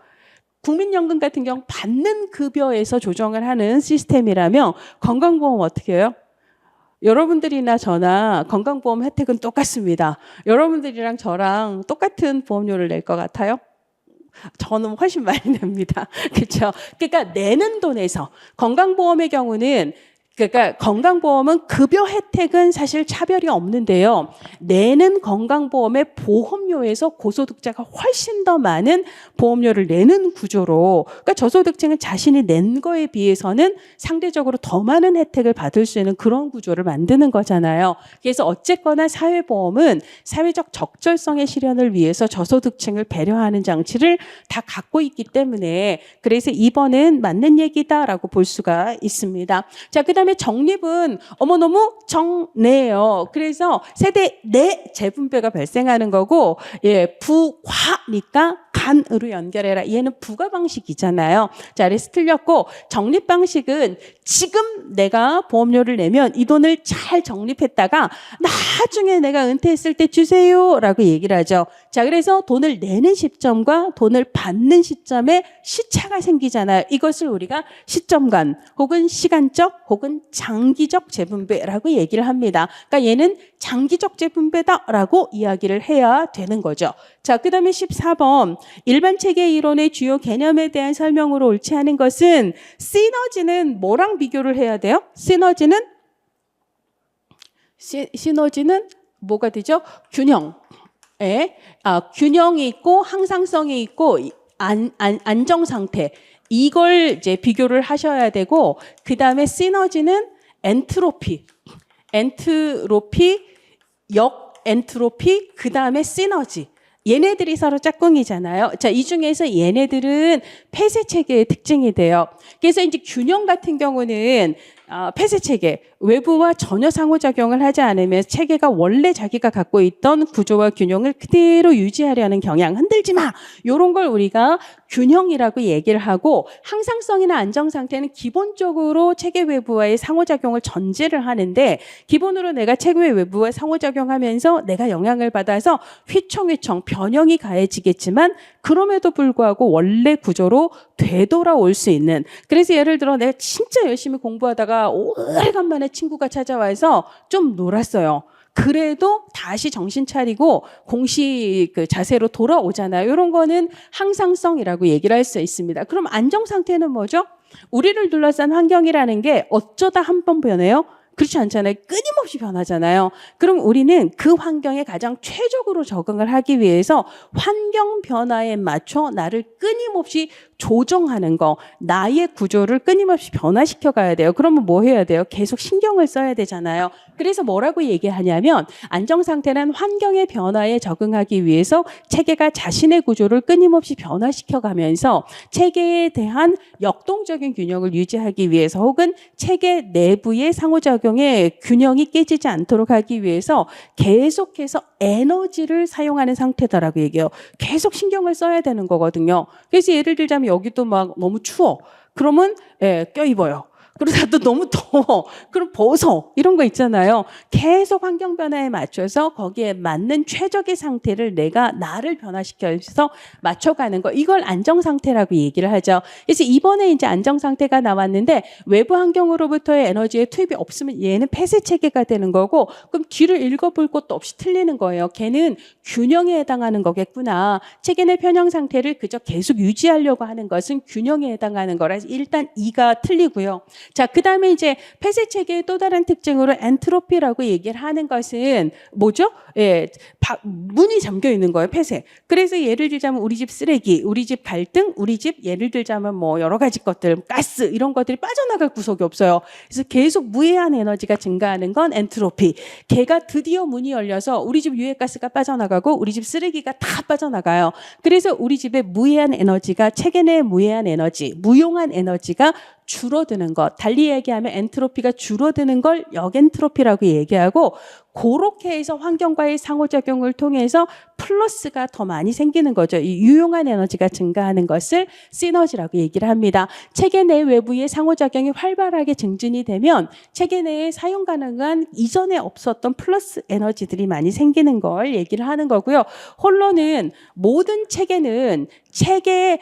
국민연금 같은 경우 받는 급여에서 조정을 하는 시스템이라면 건강보험 어떻게 해요? 여러분들이나 저나 건강보험 혜택은 똑같습니다. 여러분들이랑 저랑 똑같은 보험료를 낼 것 같아요? 저는 훨씬 많이 냅니다. 그렇죠? 그러니까 내는 돈에서 건강보험의 경우는 그러니까 건강보험은 급여 혜택은 사실 차별이 없는데요. 내는 건강보험의 보험료에서 고소득자가 훨씬 더 많은 보험료를 내는 구조로, 그러니까 저소득층은 자신이 낸 거에 비해서는 상대적으로 더 많은 혜택을 받을 수 있는 그런 구조를 만드는 거잖아요. 그래서 어쨌거나 사회보험은 사회적 적절성의 실현을 위해서 저소득층을 배려하는 장치를 다 갖고 있기 때문에 그래서 이번은 맞는 얘기다라고 볼 수가 있습니다. 자, 그다음에 적립은 너무 정내예요. 그래서 세대 내 재분배가 발생하는 거고, 부과니까 간으로 연결해라. 얘는 부가 방식이잖아요. 자, 그래서 틀렸고, 적립 방식은 지금 내가 보험료를 내면 이 돈을 잘 적립했다가 나중에 내가 은퇴했을 때 주세요라고 얘기를 하죠. 자, 그래서 돈을 내는 시점과 돈을 받는 시점에 시차가 생기잖아요. 이것을 우리가 시점간 혹은 시간적 혹은 장기적 재분배라고 얘기를 합니다. 그러니까 얘는 장기적 재분배다라고 이야기를 해야 되는 거죠. 자, 그 다음에 14번. 일반 체계 이론의 주요 개념에 대한 설명으로 옳지 않은 것은 시너지는 뭐랑 비교를 해야 돼요? 시너지는 뭐가 되죠? 균형. 균형이 있고 항상성이 있고 안정 상태. 이걸 이제 비교를 하셔야 되고, 그 다음에 시너지는 엔트로피, 역엔트로피, 그 다음에 시너지. 얘네들이 서로 짝꿍이잖아요. 자, 이 중에서 얘네들은 폐쇄 체계의 특징이 돼요. 그래서 이제 균형 같은 경우는 폐쇄 체계, 외부와 전혀 상호작용을 하지 않으면 체계가 원래 자기가 갖고 있던 구조와 균형을 그대로 유지하려는 경향, 흔들지 마! 이런 걸 우리가 균형이라고 얘기를 하고, 항상성이나 안정 상태는 기본적으로 체계 외부와의 상호작용을 전제를 하는데, 기본으로 내가 체계 외부와 상호작용하면서 내가 영향을 받아서 휘청휘청 변형이 가해지겠지만, 그럼에도 불구하고 원래 구조로 되돌아올 수 있는. 그래서 예를 들어 내가 진짜 열심히 공부하다가 오래간만에 친구가 찾아와서 좀 놀았어요. 그래도 다시 정신 차리고 공식 그 자세로 돌아오잖아요. 이런 거는 항상성이라고 얘기를 할 수 있습니다. 그럼 안정 상태는 뭐죠? 우리를 둘러싼 환경이라는 게 어쩌다 한 번 변해요? 그렇지 않잖아요. 끊임없이 변하잖아요. 그럼 우리는 그 환경에 가장 최적으로 적응을 하기 위해서 환경 변화에 맞춰 나를 끊임없이 조정하는 거, 나의 구조를 끊임없이 변화시켜 가야 돼요. 그러면 뭐 해야 돼요? 계속 신경을 써야 되잖아요. 그래서 뭐라고 얘기하냐면, 안정 상태는 환경의 변화에 적응하기 위해서 체계가 자신의 구조를 끊임없이 변화시켜 가면서 체계에 대한 역동적인 균형을 유지하기 위해서, 혹은 체계 내부의 상호작용의 균형이 깨지지 않도록 하기 위해서 계속해서 에너지를 사용하는 상태다라고 얘기해요. 계속 신경을 써야 되는 거거든요. 그래서 예를 들자면 여기도 막 너무 추워. 그러면 껴입어요. 그러다 또 너무 더워. 그럼 벗어. 이런 거 있잖아요. 계속 환경 변화에 맞춰서 거기에 맞는 최적의 상태를 내가 나를 변화시켜서 맞춰가는 거. 이걸 안정 상태라고 얘기를 하죠. 그래서 이번에 이제 안정 상태가 나왔는데, 외부 환경으로부터의 에너지의 투입이 없으면 얘는 폐쇄 체계가 되는 거고, 그럼 뒤를 읽어볼 것도 없이 틀리는 거예요. 걔는 균형에 해당하는 거겠구나. 체계 내 편형 상태를 그저 계속 유지하려고 하는 것은 균형에 해당하는 거라서 일단 이가 틀리고요. 자, 그 다음에 이제 폐쇄 체계의 또 다른 특징으로 엔트로피라고 얘기를 하는 것은 뭐죠? 문이 잠겨 있는 거예요, 폐쇄. 그래서 예를 들자면 우리 집 쓰레기, 우리 집 갈등, 우리 집 예를 들자면 뭐 여러 가지 것들, 가스 이런 것들이 빠져나갈 구석이 없어요. 그래서 계속 무해한 에너지가 증가하는 건 엔트로피. 걔가 드디어 문이 열려서 우리 집 유해가스가 빠져나가고 우리 집 쓰레기가 다 빠져나가요. 그래서 우리 집에 무해한 에너지가, 체계 내 무해한 에너지, 무용한 에너지가 줄어드는 것. 달리 얘기하면 엔트로피가 줄어드는 걸 역엔트로피라고 얘기하고, 그렇게 해서 환경과의 상호작용을 통해서 플러스가 더 많이 생기는 거죠. 이 유용한 에너지가 증가하는 것을 시너지라고 얘기를 합니다. 체계 내 외부의 상호작용이 활발하게 증진이 되면 체계 내에 사용 가능한 이전에 없었던 플러스 에너지들이 많이 생기는 걸 얘기를 하는 거고요. 홀로는 모든 체계는 체계의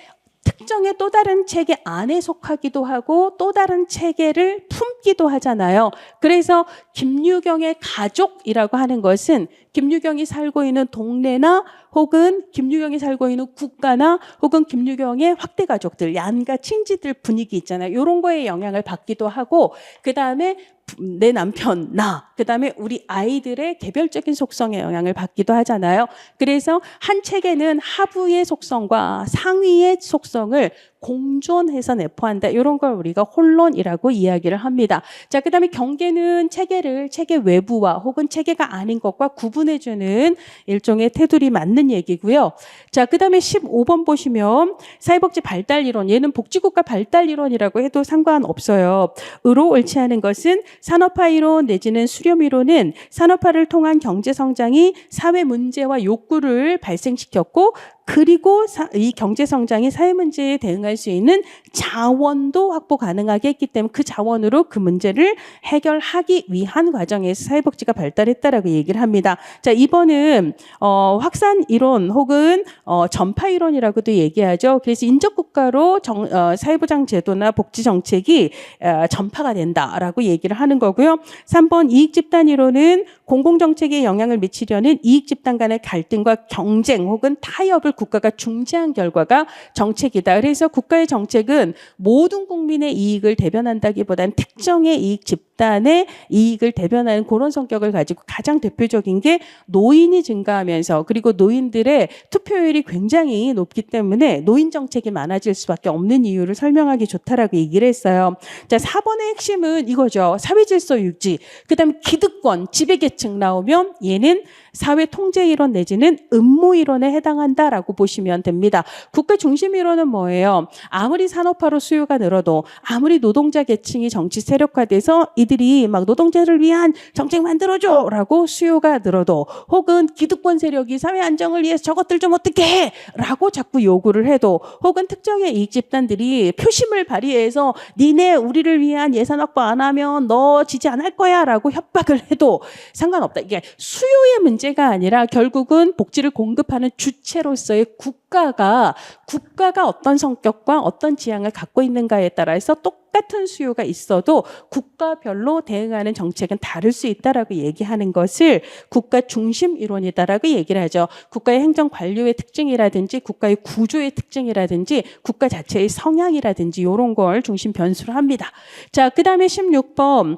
특정의 또 다른 체계 안에 속하기도 하고 또 다른 체계를 품기도 하잖아요. 그래서 김유경의 가족이라고 하는 것은 김유경이 살고 있는 동네나 혹은 김유경이 살고 있는 국가나 혹은 김유경의 확대 가족들, 양가 친지들 분위기 있잖아요. 이런 거에 영향을 받기도 하고 그다음에 내 남편, 나, 그다음에 우리 아이들의 개별적인 속성에 영향을 받기도 하잖아요. 그래서 한 체계는 하부의 속성과 상위의 속성을 공존해서 내포한다. 이런 걸 우리가 혼론이라고 이야기를 합니다. 자, 그다음에 경계는 체계를 체계 외부와 혹은 체계가 아닌 것과 구분해주는 일종의 테두리 맞는 얘기고요. 자, 그다음에 15번 보시면 사회복지 발달 이론, 얘는 복지국가 발달 이론이라고 해도 상관없어요. 으로 옳지 않은 것은 산업화 이론 내지는 수렴 이론은 산업화를 통한 경제 성장이 사회 문제와 욕구를 발생시켰고 그리고 이 경제 성장이 사회 문제에 대응할 수 있는 자원도 확보 가능하게 했기 때문에 그 자원으로 그 문제를 해결하기 위한 과정에서 사회복지가 발달했다라고 얘기를 합니다. 자, 이번은 확산 이론 혹은 전파 이론이라고도 얘기하죠. 그래서 인접국가로 사회보장 제도나 복지 정책이 전파가 된다라고 얘기를 하는 거고요. 3번 이익집단 이론은 공공정책에 영향을 미치려는 이익집단 간의 갈등과 경쟁 혹은 타협을 국가가 중재한 결과가 정책이다. 그래서 국가의 정책은 모든 국민의 이익을 대변한다기보다는 특정의 이익 집단의 이익을 대변하는 그런 성격을 가지고 가장 대표적인 게 노인이 증가하면서 그리고 노인들의 투표율이 굉장히 높기 때문에 노인 정책이 많아질 수밖에 없는 이유를 설명하기 좋다라고 얘기를 했어요. 자, 4번의 핵심은 이거죠. 사회질서 유지. 그다음에 기득권, 지배계층 나오면 얘는 사회 통제 이론 내지는 음모 이론에 해당한다라고 보시면 됩니다. 국가 중심 이론은 뭐예요? 아무리 산업화로 수요가 늘어도 아무리 노동자 계층이 정치 세력화돼서 이들이 막 노동자를 위한 정책 만들어줘라고 수요가 늘어도 혹은 기득권 세력이 사회 안정을 위해서 저것들 좀 어떻게 해라고 자꾸 요구를 해도 혹은 특정의 이익 집단들이 표심을 발휘해서 니네 우리를 위한 예산 확보 안 하면 너 지지 안 할 거야라고 협박을 해도 상관없다. 이게 수요의 문제가 아니라 결국은 복지를 공급하는 주체로서의 국가가 어떤 성격과 어떤 지향을 갖고 있는가에 따라서 똑같은 수요가 있어도 국가별로 대응하는 정책은 다를 수 있다라고 얘기하는 것을 국가 중심 이론이다라고 얘기를 하죠. 국가의 행정 관료의 특징이라든지 국가의 구조의 특징이라든지 국가 자체의 성향이라든지 이런 걸 중심 변수로 합니다. 자, 그다음에 16번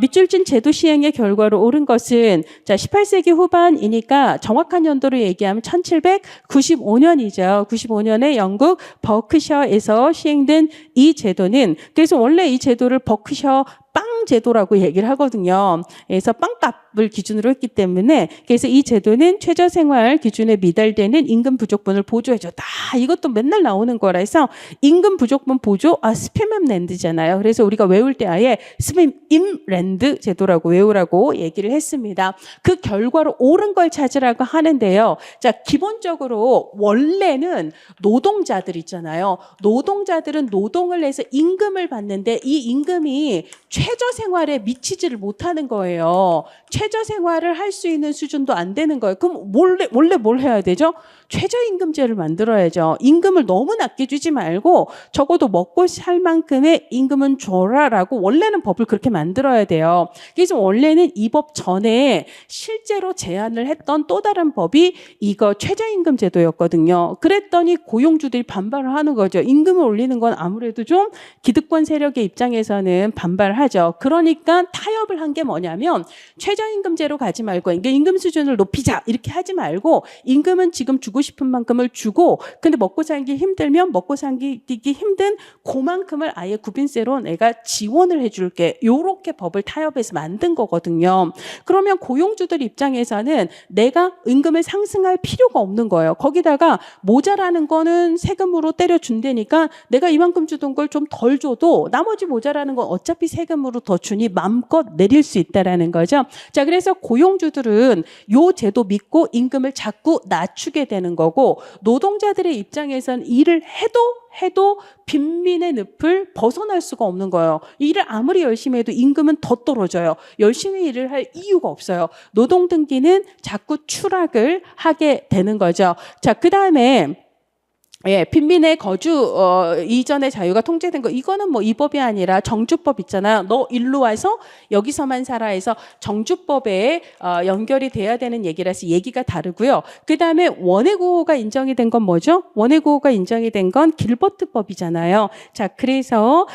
밑줄진 제도 시행의 결과로 옳은 것은 자 18세기 후반이니까 정확한 연도로 얘기하면 1795년이죠. 95년에 영국 버크셔에서 시행된 이 제도는 그래서 원래 이 제도를 버크셔 빵 제도라고 얘기를 하거든요. 그래서 빵값을 기준으로 했기 때문에 그래서 이 제도는 최저생활 기준에 미달되는 임금 부족분을 보조해줘. 다 이것도 맨날 나오는 거라서 임금 부족분 보조 스팸임랜드잖아요. 그래서 우리가 외울 때 아예 스팸임랜드 제도라고 외우라고 얘기를 했습니다. 그 결과로 옳은 걸 찾으라고 하는데요. 자, 기본적으로 원래는 노동자들 있잖아요. 노동자들은 노동을 해서 임금을 받는데 이 임금이 최저생활에 미치지를 못하는 거예요. 최저생활을 할 수 있는 수준도 안 되는 거예요. 그럼 원래 뭘 해야 되죠? 최저임금제를 만들어야죠. 임금을 너무 낮게 주지 말고 적어도 먹고 살 만큼의 임금은 줘라라고 원래는 법을 그렇게 만들어야 돼요. 그래서 원래는 이 법 전에 실제로 제안을 했던 또 다른 법이 이거 최저임금 제도였거든요. 그랬더니 고용주들이 반발을 하는 거죠. 임금을 올리는 건 아무래도 좀 기득권 세력의 입장에서는 반발하죠. 그러니까 타협을 한 게 뭐냐면 최저임금제로 가지 말고 그러니까 임금 수준을 높이자 이렇게 하지 말고 임금은 지금 주고 싶은 만큼을 주고 근데 먹고 살기 힘들면 먹고 살기 힘든 그만큼을 아예 구빈세로 내가 지원을 해줄게. 요렇게 법을 타협해서 만든 거거든요. 그러면 고용주들 입장에서는 내가 임금을 상승할 필요가 없는 거예요. 거기다가 모자라는 거는 세금으로 때려준다니까 내가 이만큼 주던 걸 좀 덜 줘도 나머지 모자라는 건 어차피 세금으로 더 주니 마음껏 내릴 수 있다라는 거죠. 자, 그래서 고용주들은 요 제도 믿고 임금을 자꾸 낮추게 되는 거고 노동자들의 입장에서는 일을 해도 빈민의 늪을 벗어날 수가 없는 거예요. 일을 아무리 열심히 해도 임금은 더 떨어져요. 열심히 일을 할 이유가 없어요. 노동등기는 자꾸 추락을 하게 되는 거죠. 자, 그다음에 예, 빈민의 거주 이전의 자유가 통제된 거 이거는 뭐 이 법이 아니라 정주법 있잖아요. 너 일로 와서 여기서만 살아 해서 정주법에 연결이 돼야 되는 얘기라서 얘기가 다르고요. 그다음에 원해 구호가 인정이 된 건 뭐죠? 원해 구호가 인정이 된 건 길버트법이잖아요. 자, 그래서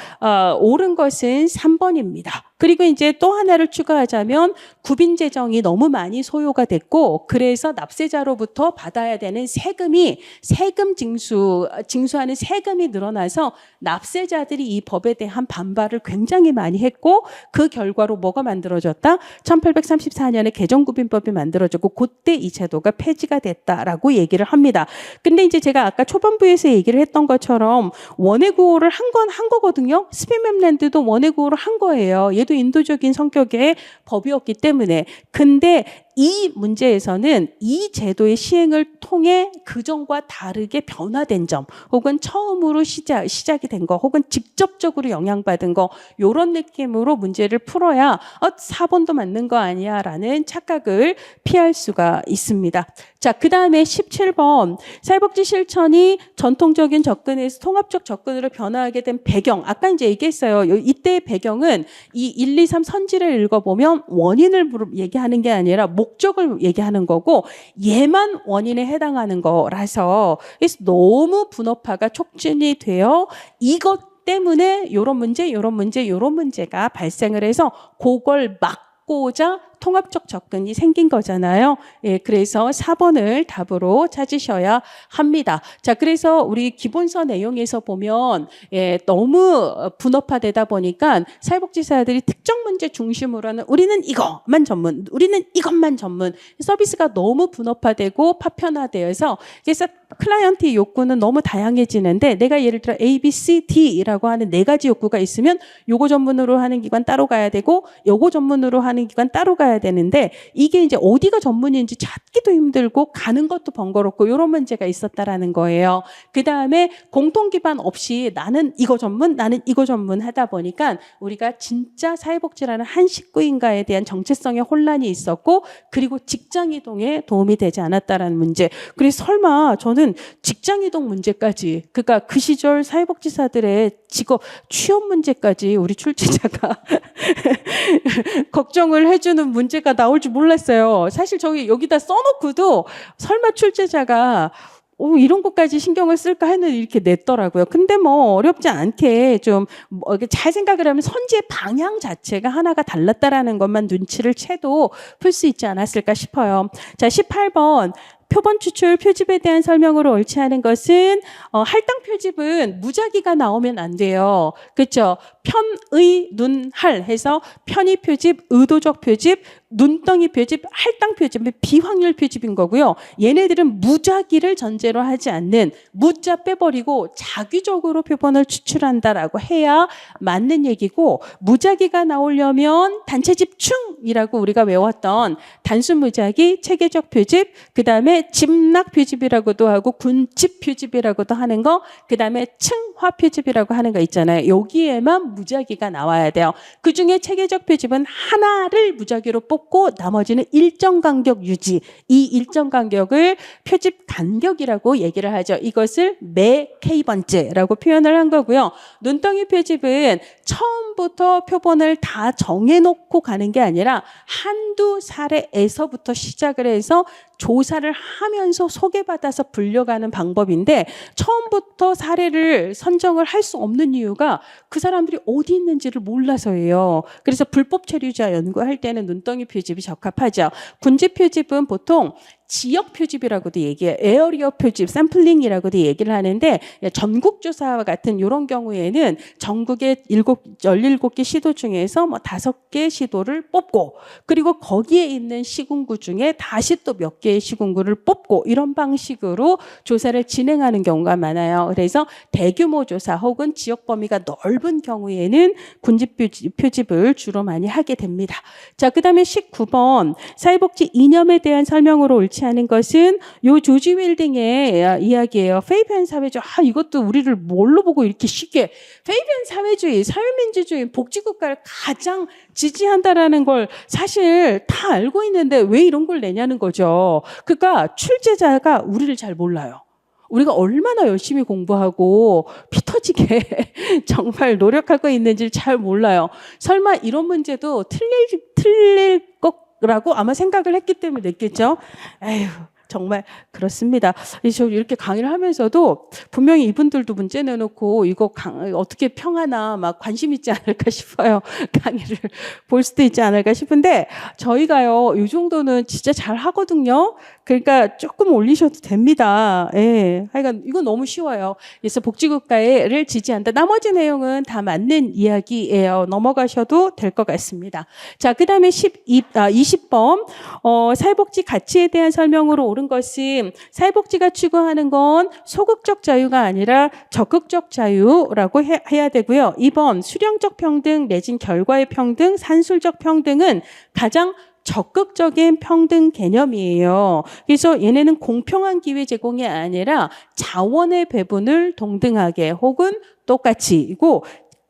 옳은 것은 3번입니다. 그리고 이제 또 하나를 추가하자면 구빈 재정이 너무 많이 소요가 됐고 그래서 납세자로부터 받아야 되는 세금이 세금 징수하는 세금이 늘어나서 납세자들이 이 법에 대한 반발을 굉장히 많이 했고 그 결과로 뭐가 만들어졌다? 1834년에 개정구빈법이 만들어졌고 그때 이 제도가 폐지가 됐다라고 얘기를 합니다. 근데 이제 제가 아까 초반부에서 얘기를 했던 것처럼 원해구호를 한 거거든요. 스피맵랜드도 원해구호를 한 거예요. 얘도 인도적인 성격의 법이었기 때문에. 근데 이 문제에서는 이 제도의 시행을 통해 그전과 다르게 변화된 점 혹은 처음으로 시작이 된 거 혹은 직접적으로 영향받은 거 이런 느낌으로 문제를 풀어야 4번도 맞는 거 아니야 라는 착각을 피할 수가 있습니다. 자, 그 다음에 17번 사회복지 실천이 전통적인 접근에서 통합적 접근으로 변화하게 된 배경 아까 이제 얘기했어요. 이때의 배경은 이 1, 2, 3 선지를 읽어보면 원인을 얘기하는 게 아니라 목적을 얘기하는 거고 얘만 원인에 해당하는 거라서 너무 분업화가 촉진이 되어 이것 때문에 이런 문제가 발생을 해서 그걸 막고자 통합적 접근이 생긴 거잖아요. 예, 그래서 4번을 답으로 찾으셔야 합니다. 자, 그래서 우리 기본서 내용에서 보면 너무 분업화되다 보니까 사회복지사들이 특정 문제 중심으로 하는 우리는 이것만 전문 서비스가 너무 분업화되고 파편화되어서 그래서 클라이언트의 욕구는 너무 다양해지는데 내가 예를 들어 A, B, C, D라고 하는 4가지 욕구가 있으면 요거 전문으로 하는 기관 따로 가야 되고 요거 전문으로 하는 기관 따로 가야 되는데 이게 이제 어디가 전문인지 찾기도 힘들고 가는 것도 번거롭고 이런 문제가 있었다라는 거예요. 그 다음에 공통 기반 없이 나는 이거 전문 하다 보니까 우리가 진짜 사회복지라는 한 식구인가에 대한 정체성의 혼란이 있었고 그리고 직장 이동에 도움이 되지 않았다라는 문제. 그래서 설마 저는 직장 이동 문제까지 그러니까 그 시절 사회복지사들의 직업 취업 문제까지 우리 출제자가 걱정을 해주는 문제가 나올 줄 몰랐어요. 사실 저기 여기다 써놓고도 설마 출제자가 이런 것까지 신경을 쓸까 하는 이렇게 냈더라고요. 근데 뭐 어렵지 않게 좀 잘 생각을 하면 선지의 방향 자체가 하나가 달랐다라는 것만 눈치를 채도 풀 수 있지 않았을까 싶어요. 자, 18번. 표본 추출 표집에 대한 설명으로 옳지 않은 것은 할당 표집은 무작위가 나오면 안 돼요. 그렇죠? 편의 눈할 해서 편의 표집, 의도적 표집, 눈덩이 표집, 할당 표집은 비확률 표집인 거고요. 얘네들은 무작위를 전제로 하지 않는 무자 빼버리고 자기적으로 표본을 추출한다라고 해야 맞는 얘기고 무작위가 나오려면 단체 집중이라고 우리가 외웠던 단순 무작위, 체계적 표집, 그 다음에 집락 표집이라고도 하고 군집 표집이라고도 하는 거, 그 다음에 층화 표집이라고 하는 거 있잖아요. 여기에만 무작위가 나와야 돼요. 그 중에 체계적 표집은 하나를 무작위로 뽑고 나머지는 일정 간격 유지. 이 일정 간격을 표집 간격이라고 얘기를 하죠. 이것을 매 K번째라고 표현을 한 거고요. 눈덩이 표집은 처음부터 표본을 다 정해놓고 가는 게 아니라 한두 사례에서부터 시작을 해서 조사를 하면서 소개받아서 불려가는 방법인데 처음부터 사례를 선정을 할 수 없는 이유가 그 사람들이 어디 있는지를 몰라서예요. 그래서 불법 체류자 연구할 때는 눈덩이 표집이 적합하죠. 군집 표집은 보통 지역 표집이라고도 얘기해요. 에어리어 표집, 샘플링이라고도 얘기를 하는데 전국조사와 같은 이런 경우에는 전국의 17개 시도 중에서 뭐 5개 시도를 뽑고 그리고 거기에 있는 시군구 중에 다시 또 몇 개의 시군구를 뽑고 이런 방식으로 조사를 진행하는 경우가 많아요. 그래서 대규모 조사 혹은 지역 범위가 넓은 경우에는 군집 표집을 주로 많이 하게 됩니다. 자, 그 다음에 19번 사회복지 이념에 대한 설명으로 옳지 않은 것은 요 조지 윌딩의 이야기예요. 페이비안 사회주의. 이것도 우리를 뭘로 보고 이렇게 쉽게 페이비안 사회주의, 사회민주주의, 복지국가를 가장 지지한다라는 걸 사실 다 알고 있는데 왜 이런 걸 내냐는 거죠. 그러니까 출제자가 우리를 잘 몰라요. 우리가 얼마나 열심히 공부하고 피 터지게 정말 노력하고 있는지 잘 몰라요. 설마 이런 문제도 틀릴 거라고 아마 생각을 했기 때문에 냈겠죠. 에휴. 정말 그렇습니다. 저 이렇게 강의를 하면서도 분명히 이분들도 문제 내놓고 이거 어떻게 평하나 막 관심 있지 않을까 싶어요. 강의를 볼 수도 있지 않을까 싶은데 저희가요 이 정도는 진짜 잘 하거든요. 그러니까 조금 올리셔도 됩니다. 예, 하여간 이건 너무 쉬워요. 그래서 복지국가를 지지한다. 나머지 내용은 다 맞는 이야기예요. 넘어가셔도 될 것 같습니다. 자, 그 다음에 20번 사회복지 가치에 대한 설명으로 옳은 것은 사회복지가 추구하는 건 소극적 자유가 아니라 적극적 자유라고 해야 되고요. 2번 수령적 평등 내진 결과의 평등, 산술적 평등은 가장 적극적인 평등 개념이에요. 그래서 얘네는 공평한 기회 제공이 아니라 자원의 배분을 동등하게 혹은 똑같이고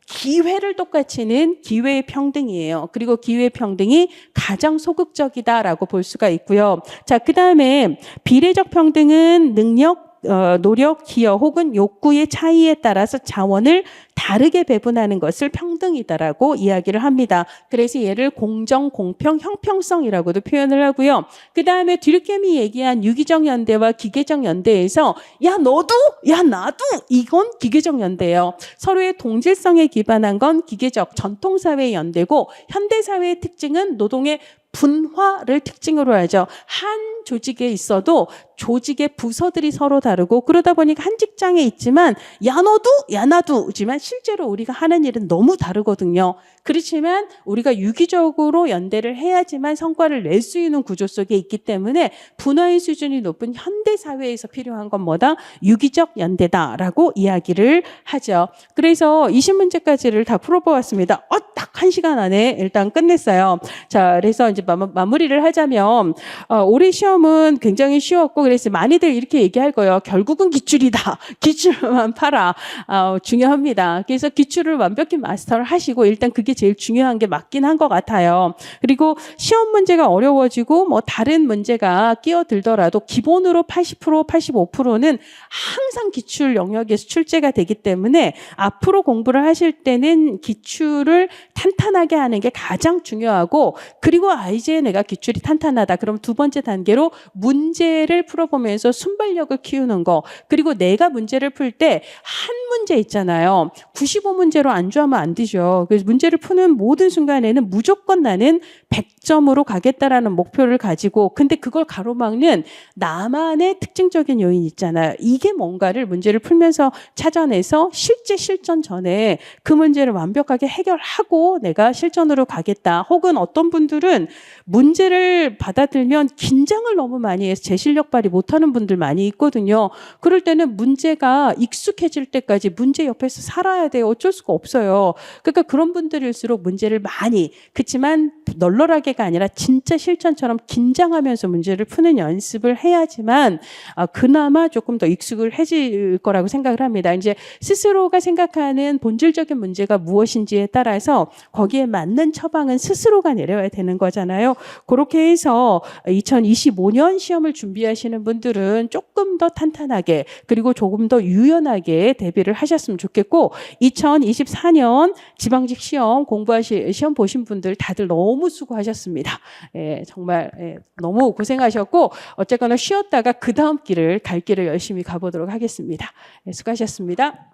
기회를 똑같이는 기회의 평등이에요. 그리고 기회의 평등이 가장 소극적이다라고 볼 수가 있고요. 자, 그 다음에 비례적 평등은 능력, 노력, 기여 혹은 욕구의 차이에 따라서 자원을 다르게 배분하는 것을 평등이다라고 이야기를 합니다. 그래서 얘를 공정, 공평, 형평성이라고도 표현을 하고요. 그 다음에 듀르켐이 얘기한 유기적 연대와 기계적 연대에서 야 너도 야 나도 이건 기계적 연대예요. 서로의 동질성에 기반한 건 기계적 전통사회의 연대고 현대사회의 특징은 노동의 분화를 특징으로 하죠. 한 조직에 있어도 조직의 부서들이 서로 다르고 그러다 보니까 한 직장에 있지만 야 너도 야 나도지만 실제로 우리가 하는 일은 너무 다르거든요. 그렇지만 우리가 유기적으로 연대를 해야지만 성과를 낼 수 있는 구조 속에 있기 때문에 분화의 수준이 높은 현대사회에서 필요한 건 뭐다? 유기적 연대다라고 이야기를 하죠. 그래서 20문제까지를 다 풀어보았습니다. 딱 1시간 안에 일단 끝냈어요. 자, 그래서 이제 마무리를 하자면 올해 시험은 굉장히 쉬웠고 그래서 많이들 이렇게 얘기할 거예요. 결국은 기출이다. 기출만 팔아. 중요합니다. 그래서 기출을 완벽히 마스터를 하시고 일단 그게 제일 중요한 게 맞긴 한 것 같아요. 그리고 시험 문제가 어려워지고 뭐 다른 문제가 끼어들더라도 기본으로 80%, 85%는 항상 기출 영역에서 출제가 되기 때문에 앞으로 공부를 하실 때는 기출을 탄탄하게 하는 게 가장 중요하고 그리고 이제 내가 기출이 탄탄하다. 그럼 두 번째 단계로 문제를 풀어보면서 순발력을 키우는 거. 그리고 내가 문제를 풀 때 한 문제 있잖아요. 95문제로 안주하면 안 되죠. 그래서 문제를 푸는 모든 순간에는 무조건 나는 100점으로 가겠다라는 목표를 가지고 근데 그걸 가로막는 나만의 특징적인 요인이 있잖아요. 이게 뭔가를 문제를 풀면서 찾아내서 실제 실전 전에 그 문제를 완벽하게 해결하고 내가 실전으로 가겠다. 혹은 어떤 분들은 문제를 받아들면 긴장을 너무 많이 해서 제 실력 발휘 못하는 분들 많이 있거든요. 그럴 때는 문제가 익숙해질 때까지 문제 옆에서 살아야 돼요. 어쩔 수가 없어요. 그러니까 그런 분들일수록 문제를 많이 그렇지만 널널하게가 아니라 진짜 실전처럼 긴장하면서 문제를 푸는 연습을 해야지만 그나마 조금 더 익숙해질 거라고 생각을 합니다. 이제 스스로가 생각하는 본질적인 문제가 무엇인지에 따라서 거기에 맞는 처방은 스스로가 내려야 되는 거잖아요. 그렇게 해서 2025년 시험을 준비하시는 분들은 조금 더 탄탄하게 그리고 조금 더 유연하게 대비를 하셨으면 좋겠고 2024년 지방직 시험 시험 보신 분들 다들 너무 수고하셨습니다. 예, 정말 너무 고생하셨고 어쨌거나 쉬었다가 그 다음 갈 길을 열심히 가보도록 하겠습니다. 수고하셨습니다.